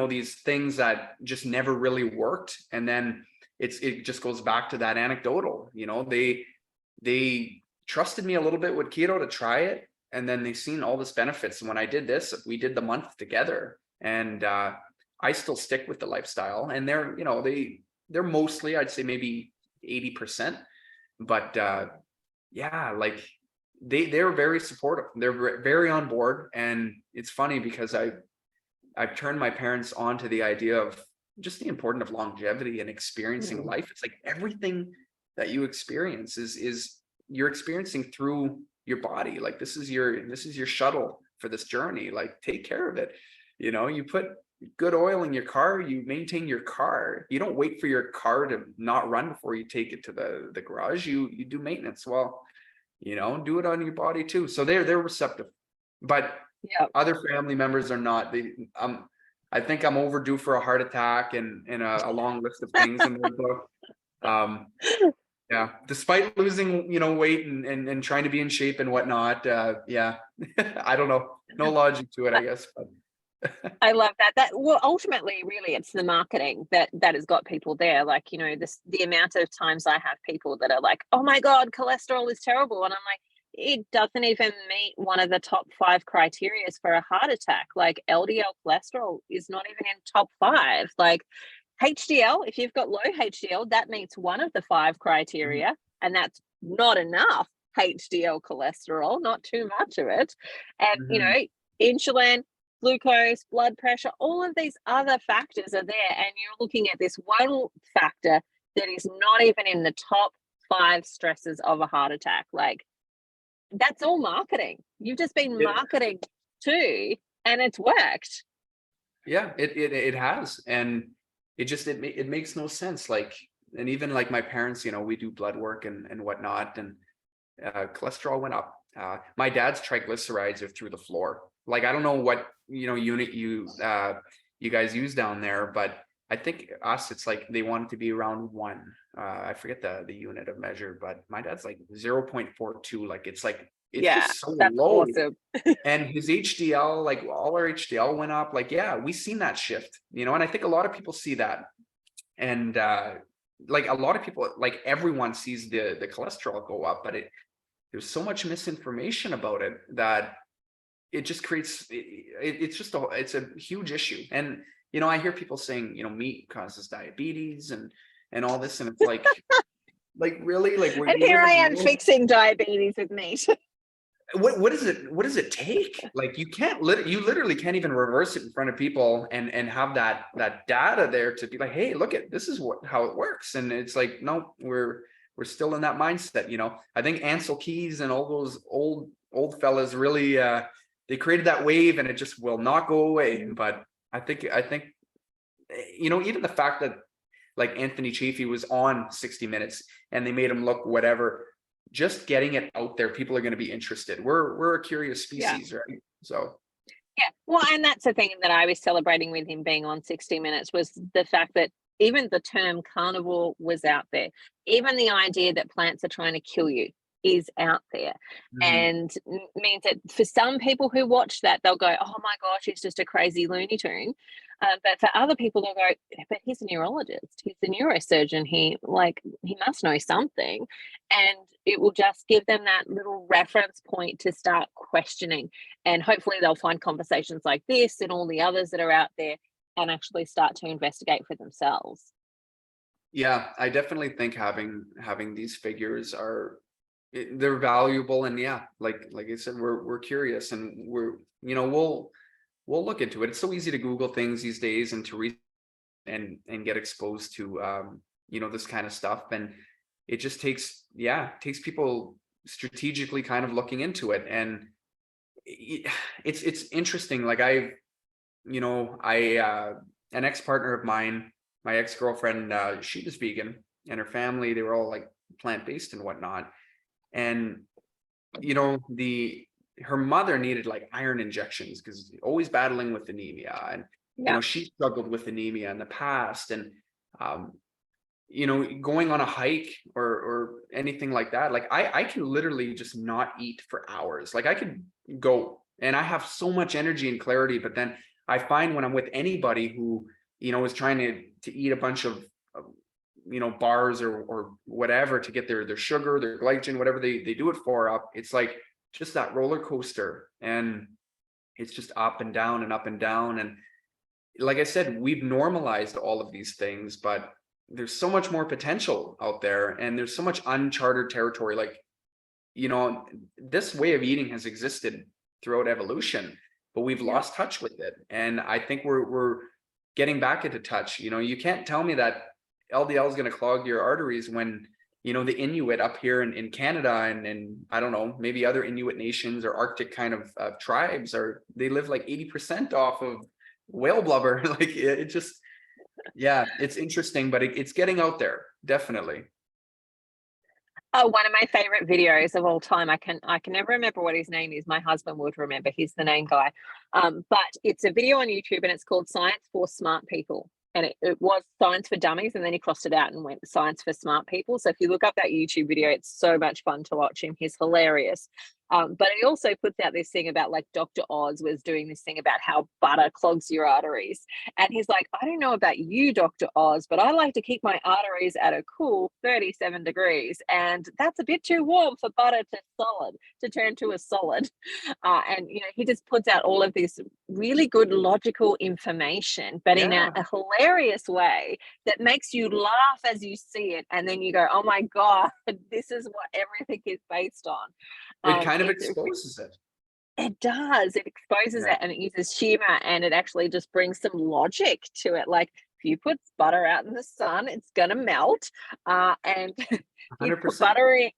these things that just never really worked. And then it just goes back to that anecdotal, they trusted me a little bit with keto to try it. and then they've seen all this benefits. And when I did this, we did the month together, and I still stick with the lifestyle, and they're, they're mostly, I'd say maybe 80%, but yeah, like they're very supportive. They're very on board. And it's funny because I've turned my parents on to the idea of just the importance of longevity and experiencing life. It's like everything that you experience is you're experiencing through your body. Like this is your shuttle for this journey. Like take care of it. You put good oil in your car, you maintain your car. You don't wait for your car to not run before you take it to the garage. You do maintenance. Well, do it on your body too. So they're receptive. But other family members are not. I think I'm overdue for a heart attack and a long list of things in the book. Yeah, despite losing, weight and trying to be in shape and whatnot. Yeah, I don't know. No logic to it, I guess. But I love that. Well, ultimately, really, it's the marketing that has got people there. Like, the amount of times I have people that are like, "Oh my God, cholesterol is terrible," and I'm like, it doesn't even meet one of the top 5 criteria for a heart attack. Like LDL cholesterol is not even in top 5. Like HDL, if you've got low HDL, that meets one of the 5 criteria, and that's not enough HDL cholesterol, not too much of it. And insulin, glucose, blood pressure, all of these other factors are there, and you're looking at this one factor that is not even in the top 5 stresses of a heart attack. Like, that's all marketing. You've just been marketing too, and it's worked. Yeah, it has, and it makes no sense. Like, and even like my parents, we do blood work and whatnot, and cholesterol went up. My dad's triglycerides are through the floor. Like, I don't know what unit you guys use down there, but I think it's like they want it to be around 1. I forget the unit of measure, but my dad's like 0.42. Like it's just so low. Awesome. And his HDL, like all our HDL went up. Like, yeah, we've seen that shift, and I think a lot of people see that. And like a lot of people, like everyone sees the cholesterol go up, but there's so much misinformation about it that it just creates, it's a huge issue. And, I hear people saying, meat causes diabetes and all this. And it's like, really, like, and here I am fixing diabetes with meat. What does it take? Like, you literally can't even reverse it in front of people and have that data there to be like, hey, look at this is how it works. And it's like, no, we're still in that mindset. I think Ansel Keys and all those old fellas really they created that wave, and it just will not go away. But I think even the fact that like Anthony Chaffee was on 60 Minutes and they made him look whatever, just getting it out there, people are going to be interested. We're a curious species, right? So yeah, well, and that's the thing that I was celebrating with him being on 60 Minutes was the fact that even the term carnivore was out there. Even the idea that plants are trying to kill you is out there, and means that for some people who watch that, they'll go, "Oh my gosh, he's just a crazy Looney Tune." But for other people, they'll go, "But he's a neurologist, he's a neurosurgeon. He must know something," and it will just give them that little reference point to start questioning. And hopefully, they'll find conversations like this and all the others that are out there, and actually start to investigate for themselves. Yeah, I definitely think having these figures they're valuable. And yeah, like I said, we're curious, and we'll look into it. It's so easy to Google things these days and to read and get exposed to this kind of stuff, and it just takes people strategically kind of looking into it. And it's interesting. Like an ex-partner of mine, my ex-girlfriend, she was vegan, and her family, they were all like plant-based and whatnot. And her mother needed like iron injections because always battling with anemia, and she struggled with anemia in the past. And going on a hike or anything like that, like I can literally just not eat for hours. Like I could go and I have so much energy and clarity, but then I find when I'm with anybody who is trying to eat a bunch of bars or whatever to get their sugar, their glycogen, whatever they do it for up, it's like just that roller coaster, and it's just up and down and up and down. And like I said, we've normalized all of these things, but there's so much more potential out there, and there's so much uncharted territory. Like, this way of eating has existed throughout evolution, but we've lost touch with it. And I think we're getting back into touch. You can't tell me that LDL is going to clog your arteries when, the Inuit up here in Canada and I don't know, maybe other Inuit nations or Arctic kind of tribes they live like 80% off of whale blubber. Like it just, it's interesting, but it's getting out there, definitely. Oh, one of my favorite videos of all time. I can never remember what his name is. My husband would remember. He's the name guy. But it's a video on YouTube, and it's called Science for Smart People. And it was Science for Dummies, and then he crossed it out and went Science for Smart People. So if you look up that YouTube video, it's so much fun to watch him. He's hilarious. But he also puts out this thing about, like, Dr. Oz was doing this thing about how butter clogs your arteries. And he's like, I don't know about you, Dr. Oz, but I like to keep my arteries at a cool 37 degrees. And that's a bit too warm for butter to turn to a solid. And, he just puts out all of this really good logical information, but in a hilarious way that makes you laugh as you see it. And then you go, oh my God, this is what everything is based on. It kind of exposes it. It does. It exposes it, and it uses humor, and it actually just brings some logic to it. Like, if you put butter out in the sun, it's going to melt. And you put butter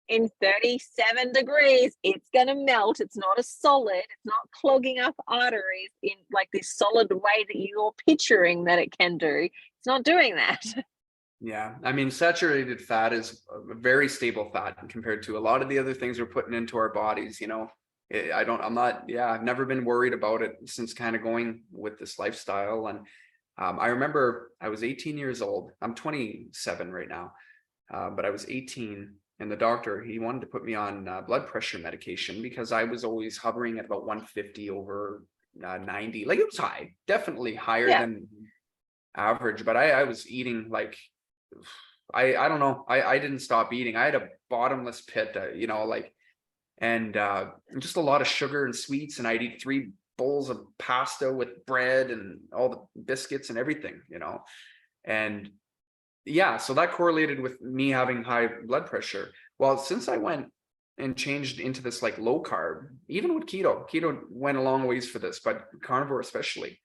in 37 degrees, it's going to melt. It's not a solid. It's not clogging up arteries in like this solid way that you're picturing that it can do. It's not doing that. Yeah, I mean, saturated fat is a very stable fat compared to a lot of the other things we're putting into our bodies. I've never been worried about it since kind of going with this lifestyle. And I remember I was 18 years old. I'm 27 right now, but I was 18, and the doctor, he wanted to put me on blood pressure medication because I was always hovering at about 150 over 90. Like, it was high, definitely higher than average, but I was eating like, I don't know. I didn't stop eating. I had a bottomless pit, and just a lot of sugar and sweets. And I'd eat 3 bowls of pasta with bread and all the biscuits and everything, and so that correlated with me having high blood pressure. Well, since I went and changed into this like low carb, even with keto went a long ways for this, but carnivore especially,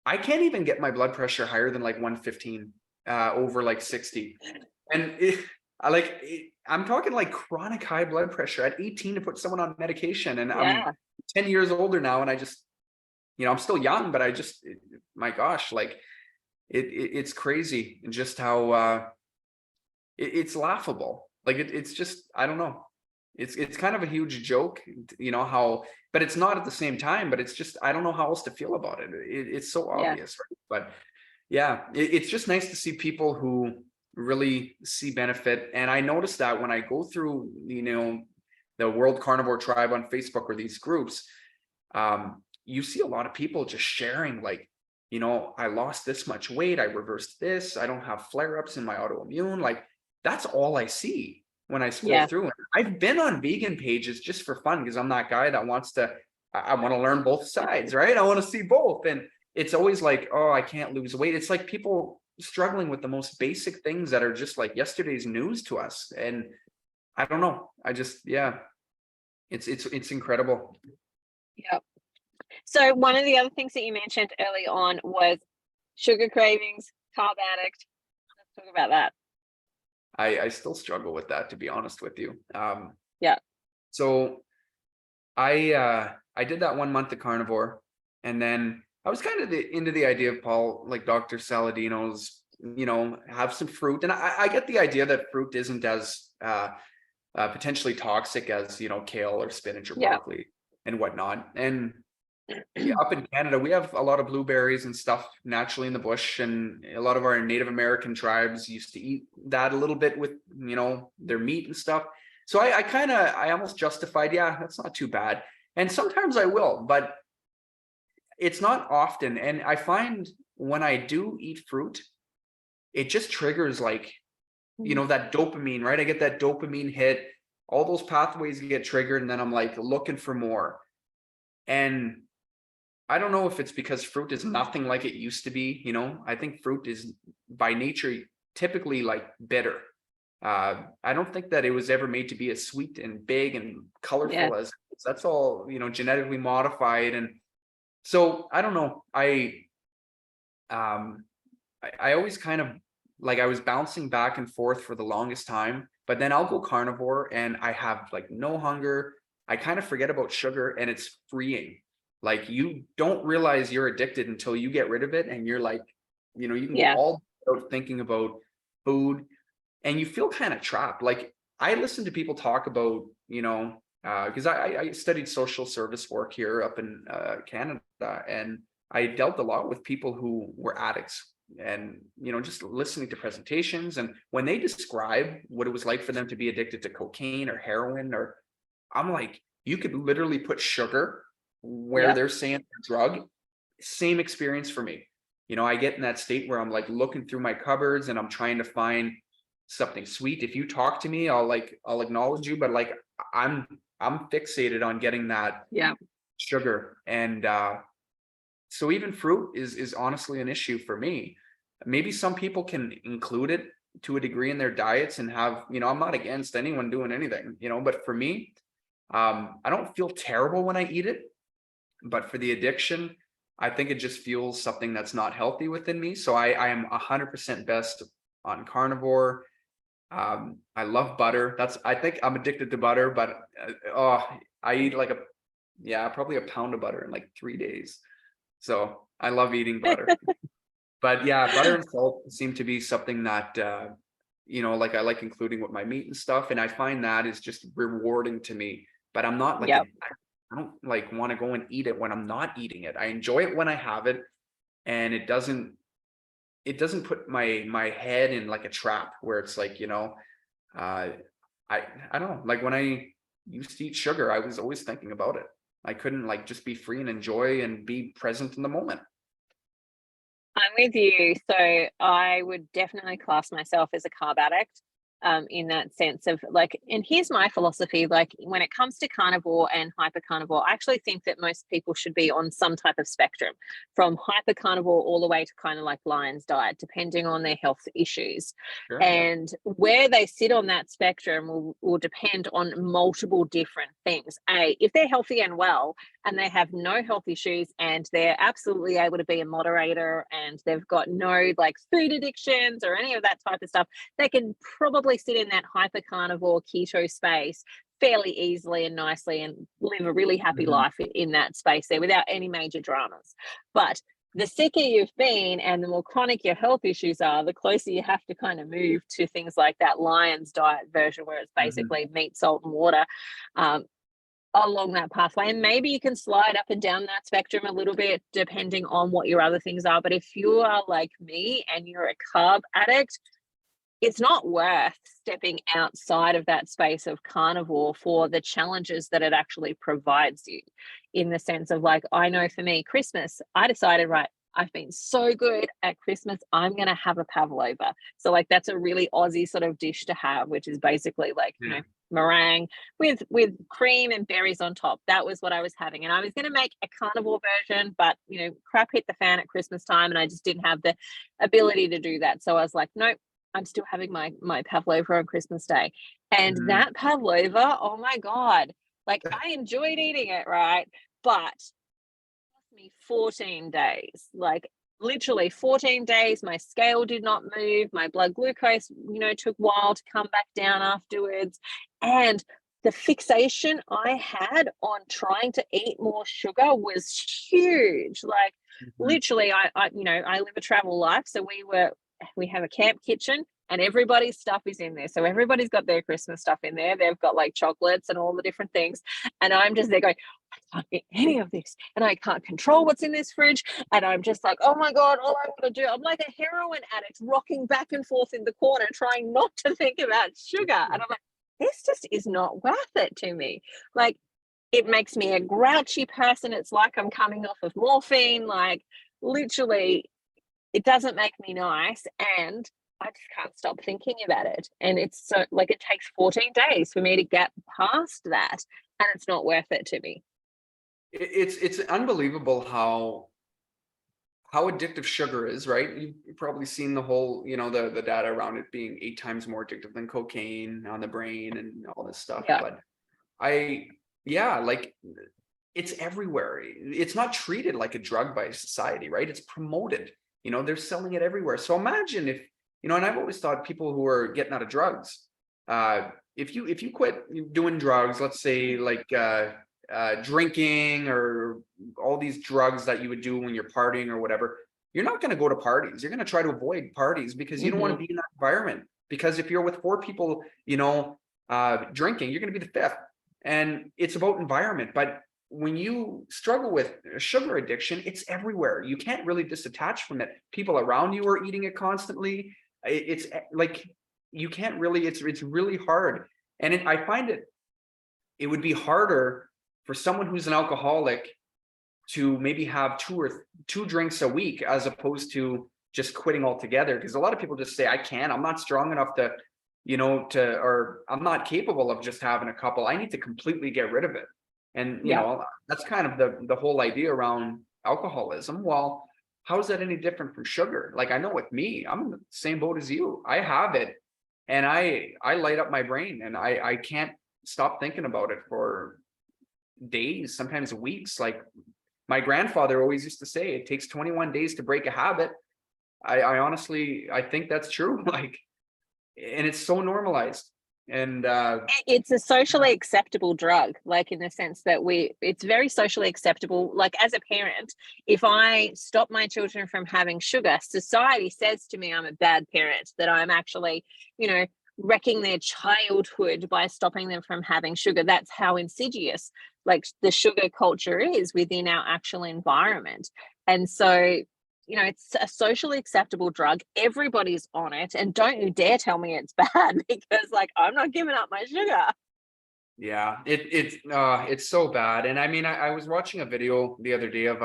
I can't even get my blood pressure higher than like 115 over like 60. And I'm talking like chronic high blood pressure at 18 to put someone on medication. And I'm 10 years older now, and I just, I'm still young, but my gosh, like it's crazy just how it's laughable. Like it's just, I don't know. It's kind of a huge joke, but it's not at the same time, but it's just, I don't know how else to feel about it. It's so obvious, right? But it's just nice to see people who really see benefit. And I noticed that when I go through, the World Carnivore Tribe on Facebook or these groups, you see a lot of people just sharing like, I lost this much weight, I reversed this, I don't have flare-ups in my autoimmune. Like, that's all I see when I scroll through. And I've been on vegan pages just for fun, because I'm that guy that I want to learn both sides, right? I want to see both. And it's always like, oh, I can't lose weight. It's like people struggling with the most basic things that are just like yesterday's news to us. And I don't know. I just, it's incredible. Yeah. So one of the other things that you mentioned early on was sugar cravings, carb addict. Let's talk about that. I still struggle with that, to be honest with you. So I did that 1 month of carnivore, and then I was kind of into the idea of Paul, like Dr. Saladino's, have some fruit. And I get the idea that fruit isn't as potentially toxic as, kale or spinach or broccoli and whatnot. And up in Canada, we have a lot of blueberries and stuff naturally in the bush. And a lot of our Native American tribes used to eat that a little bit with, their meat and stuff. So I almost justified, that's not too bad. And sometimes I will, but it's not often. And I find when I do eat fruit, it just triggers like, that dopamine, right? I get that dopamine hit. all those pathways get triggered, and then I'm like looking for more. And I don't know if it's because fruit is nothing like it used to be. I think fruit is by nature typically like bitter. I don't think that it was ever made to be as sweet and big and colorful as that's all, genetically modified. And so I don't know. I always kind of like, I was bouncing back and forth for the longest time, but then I'll go carnivore and I have like no hunger. I kind of forget about sugar, and it's freeing. Like, you don't realize you're addicted until you get rid of it. And you're like, you can go all out thinking about food, and you feel kind of trapped. Like, I listen to people talk about, because I studied social service work here up in Canada, and I dealt a lot with people who were addicts, and just listening to presentations, and when they describe what it was like for them to be addicted to cocaine or heroin, or I'm like, you could literally put sugar where they're saying drug. Same experience for me. I get in that state where I'm like looking through my cupboards and I'm trying to find something sweet. If you talk to me, I'll acknowledge you, but like I'm fixated on getting that sugar. And so even fruit is honestly an issue for me. Maybe some people can include it to a degree in their diets and have, I'm not against anyone doing anything, but for me, I don't feel terrible when I eat it, but for the addiction, I think it just fuels something that's not healthy within me. So I am 100% best on carnivore. I love butter. I think I'm addicted to butter, but I eat like probably a pound of butter in like 3 days. So I love eating butter. But yeah, butter and salt seem to be something that, like I like including with my meat and stuff. And I find that is just rewarding to me, but I'm not like, I don't like want to go and eat it when I'm not eating it. I enjoy it when I have it, and it doesn't put my head in like a trap where it's like, I don't know, like when I used to eat sugar, I was always thinking about it. I couldn't like just be free and enjoy and be present in the moment. I'm with you. So I would definitely class myself as a carb addict. In that sense of like, and here's my philosophy, like when it comes to carnivore and hypercarnivore, I actually think that most people should be on some type of spectrum, from hypercarnivore all the way to kind of like Lion's diet, depending on their health issues. Sure. And where they sit on that spectrum will depend on multiple different things. If they're healthy and well and they have no health issues and they're absolutely able to be a moderator and they've got no like food addictions or any of that type of stuff, they can probably sit in that hypercarnivore keto space fairly easily and nicely and live a really happy life in that space there without any major dramas. But the sicker you've been and the more chronic your health issues are, the closer you have to kind of move to things like that Lion's diet version, where it's basically meat, salt, and water along that pathway. And maybe you can slide up and down that spectrum a little bit depending on what your other things are. But if you are like me and you're a carb addict, it's not worth stepping outside of that space of carnivore for the challenges that it actually provides you, in the sense of like, I know for me, Christmas, I decided, right, I've been so good at Christmas, I'm going to have a pavlova. So like, that's a really Aussie sort of dish to have, which is basically like, meringue with cream and berries on top. That was what I was having. And I was going to make a carnivore version, but crap hit the fan at Christmas time and I just didn't have the ability to do that. So I was like, nope, I'm still having my pavlova on Christmas Day. And that pavlova, oh my God, like I enjoyed eating it, right? But it took me 14 days, like literally 14 days. My scale did not move. My blood glucose, took a while to come back down afterwards. And the fixation I had on trying to eat more sugar was huge. Like literally, I live a travel life. So we have a camp kitchen and everybody's stuff is in there. So everybody's got their Christmas stuff in there. They've got like chocolates and all the different things. And I'm just there going, I can't eat any of this. And I can't control what's in this fridge. And I'm just like, oh my God, all I want to do, I'm like a heroin addict rocking back and forth in the corner, trying not to think about sugar. And I'm like, this just is not worth it to me. Like, it makes me a grouchy person. It's like I'm coming off of morphine. Like, literally, it doesn't make me nice. And I just can't stop thinking about it. And it's so like it takes 14 days for me to get past that, and it's not worth it to me. It's unbelievable how addictive sugar is, right? You've probably seen the whole, the data around it being 8 times more addictive than cocaine on the brain and all this stuff. Yeah. But like it's everywhere. It's not treated like a drug by society, right? It's promoted. They're selling it everywhere. So imagine if, and I've always thought people who are getting out of drugs, if you quit doing drugs, let's say like drinking or all these drugs that you would do when you're partying or whatever, you're not going to go to parties. You're going to try to avoid parties because you don't want to be in that environment. Because if you're with 4 people, drinking, you're going to be the 5th. And it's about environment. But when you struggle with sugar addiction, it's everywhere. You can't really disattach from it. People around you are eating it constantly. It's like you can't really. It's really hard. And I find it would be harder for someone who's an alcoholic to maybe have 2 drinks a week as opposed to just quitting altogether. Because a lot of people just say, I'm not strong enough to, or I'm not capable of just having a couple. I need to completely get rid of it. And, that's kind of the whole idea around alcoholism. Well, how is that any different from sugar? Like, I know with me, I'm in the same boat as you. I have it and I light up my brain and I can't stop thinking about it for days, sometimes weeks. Like my grandfather always used to say, it takes 21 days to break a habit. I honestly, I think that's true. Like, and it's so normalized. And it's a socially acceptable drug, like in the sense that it's very socially acceptable. Like as a parent, if I stop my children from having sugar, society says to me I'm a bad parent, that I'm actually, wrecking their childhood by stopping them from having sugar. That's how insidious like the sugar culture is within our actual environment. And so, it's a socially acceptable drug. Everybody's on it. And don't you dare tell me it's bad, because like I'm not giving up my sugar. Yeah, it's so bad. And I mean, I was watching a video the other day of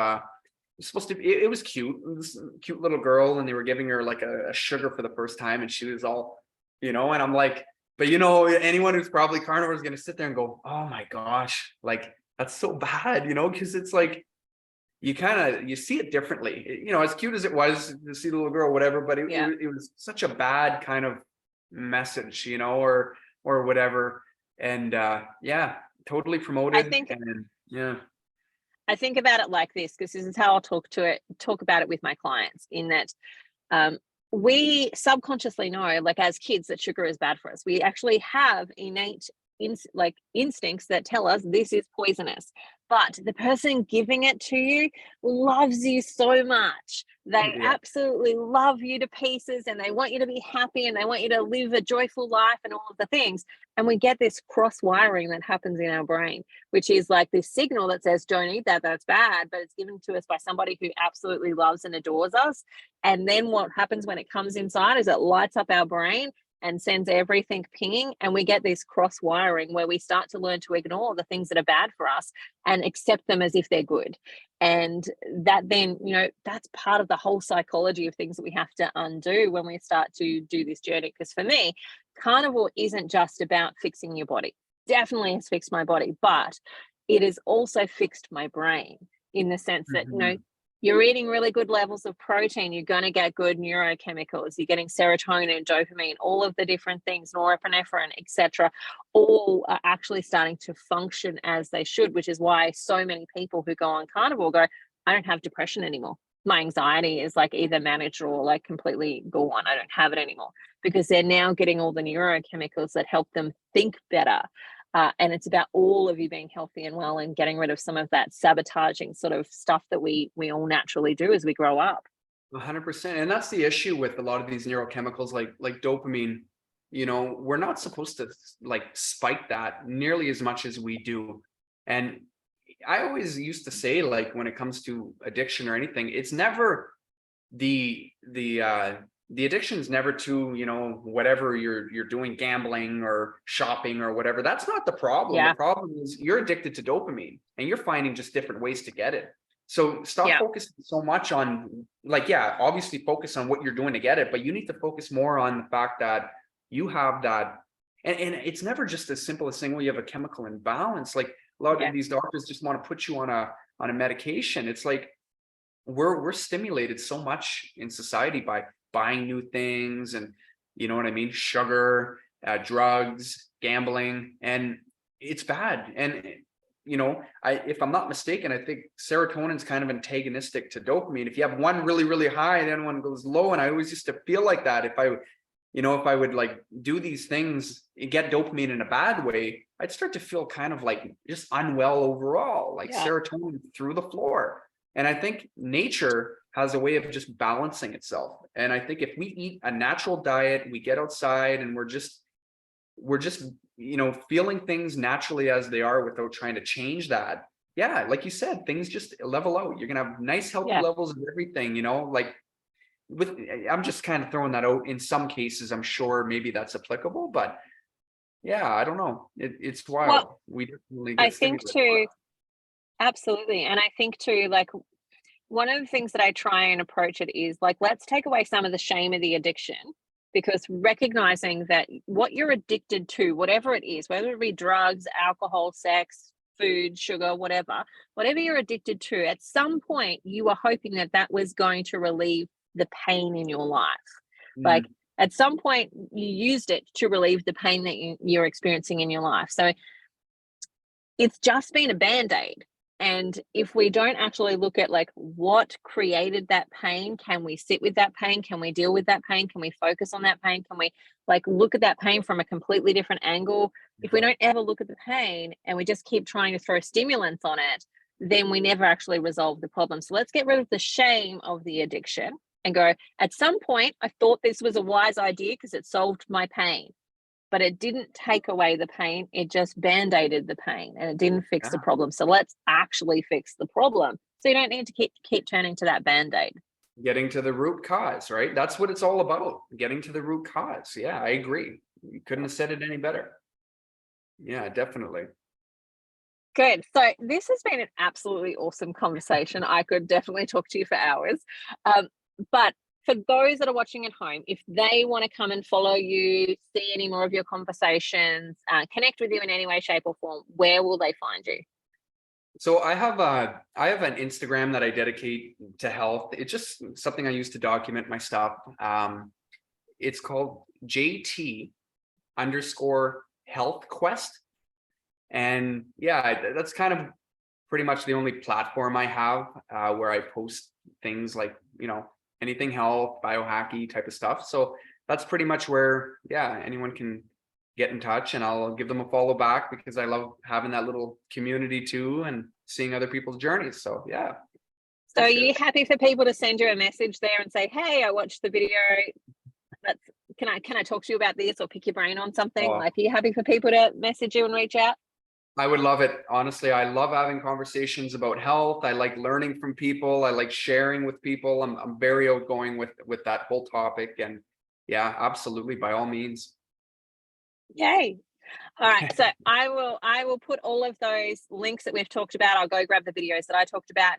it's supposed to be, it was cute. It was a cute little girl, and they were giving her like a sugar for the first time, and she was all, and I'm like, but anyone who's probably carnivore is gonna sit there and go, oh my gosh, like that's so bad, because it's like you see it differently. As cute as it was to see the little girl, whatever, but it was such a bad kind of message, or whatever. And totally promoted. I think about it like this, because this is how I'll talk about it with my clients, in that we subconsciously know, like as kids, that sugar is bad for us. We actually have innate instincts that tell us this is poisonous, but the person giving it to you loves you so much. They absolutely love you to pieces, and they want you to be happy, and they want you to live a joyful life and all of the things. And we get this cross wiring that happens in our brain, which is like this signal that says don't eat that's bad, but it's given to us by somebody who absolutely loves and adores us. And then what happens when it comes inside is it lights up our brain and sends everything pinging, and we get this cross wiring where we start to learn to ignore the things that are bad for us and accept them as if they're good. And that then, that's part of the whole psychology of things that we have to undo when we start to do this journey. Because for me, carnivore isn't just about fixing your body. Definitely has fixed my body, but it has also fixed my brain, in the sense that, you're eating really good levels of protein, you're going to get good neurochemicals, you're getting serotonin, dopamine, all of the different things, norepinephrine, etc., all are actually starting to function as they should, which is why so many people who go on carnivore go, I don't have depression anymore. My anxiety is like either managed or like completely gone. I don't have it anymore, because they're now getting all the neurochemicals that help them think better. And it's about all of you being healthy and well, and getting rid of some of that sabotaging sort of stuff that we all naturally do as we grow up. 100%. And that's the issue with a lot of these neurochemicals like dopamine. We're not supposed to like spike that nearly as much as we do. And I always used to say, like, when it comes to addiction or anything, it's never the addiction is never to, whatever you're doing, gambling or shopping or whatever. That's not the problem. The problem is you're addicted to dopamine, and you're finding just different ways to get it. So stop Yeah. focusing so much on, like, yeah, obviously focus on what you're doing to get it, but you need to focus more on the fact that you have that. And it's never just as simple as saying, well, you have a chemical imbalance. Like a lot of these doctors just want to put you on a medication. It's like we're stimulated so much in society by buying new things, and you know what I mean, sugar, drugs, gambling, and it's bad. And you know, if I'm not mistaken, I think serotonin is kind of antagonistic to dopamine. If you have one really, really high, then one goes low. And I always used to feel like that. If I would like do these things and get dopamine in a bad way, I'd start to feel kind of like just unwell overall, like serotonin through the floor. And I think nature has a way of just balancing itself. And I think if we eat a natural diet, we get outside and we're just feeling things naturally as they are without trying to change that. Yeah, like you said, things just level out. You're gonna have nice, healthy levels of everything, like I'm just kind of throwing that out. In some cases, I'm sure maybe that's applicable, but yeah, I don't know. It's wild. Well, We definitely I get think stimulated. absolutely. And I think too, like, one of the things that I try and approach it is like, let's take away some of the shame of the addiction, because recognizing that what you're addicted to, whatever it is, whether it be drugs, alcohol, sex, food, sugar, whatever you're addicted to, at some point you were hoping that that was going to relieve the pain in your life. Like at some point you used it to relieve the pain that you're experiencing in your life. So it's just been a band-aid. And if we don't actually look at like what created that pain, can we sit with that pain? Can we deal with that pain? Can we focus on that pain? Can we like look at that pain from a completely different angle? If we don't ever look at the pain and we just keep trying to throw stimulants on it, then we never actually resolve the problem. So let's get rid of the shame of the addiction and go, at some point, I thought this was a wise idea because it solved my pain. But it didn't take away the pain. It just band-aided the pain and it didn't fix the problem. So let's actually fix the problem. So you don't need to keep turning to that band-aid. Getting to the root cause, right? That's what it's all about. Getting to the root cause. Yeah, I agree. You couldn't have said it any better. Yeah, definitely. Good. So this has been an absolutely awesome conversation. I could definitely talk to you for hours. But for those that are watching at home, if they want to come and follow you, see any more of your conversations, connect with you in any way, shape, or form, where will they find you? So I have an Instagram that I dedicate to health. It's just something I use to document my stuff. It's called JT_Health Quest. And yeah, that's kind of pretty much the only platform I have where I post things like, anything health, biohacky type of stuff. So that's pretty much where, anyone can get in touch, and I'll give them a follow back because I love having that little community too and seeing other people's journeys. So yeah. So are you happy for people to send you a message there and say, hey, I watched the video. Can I talk to you about this or pick your brain on something? Like, are you happy for people to message you and reach out? I would love it. Honestly, I love having conversations about health. I like learning from people. I like sharing with people. I'm very outgoing with that whole topic. And yeah, absolutely. By all means. Yay. All right. So I will put all of those links that we've talked about. I'll go grab the videos that I talked about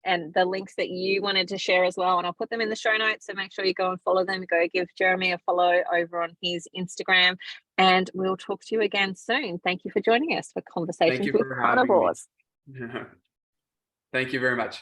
and the links that you wanted to share as well. And I'll put them in the show notes. So make sure you go and follow them. Go give Jeremy a follow over on his Instagram. And we'll talk to you again soon. Thank you for joining us for Conversations with Carnivores. Thank you very much.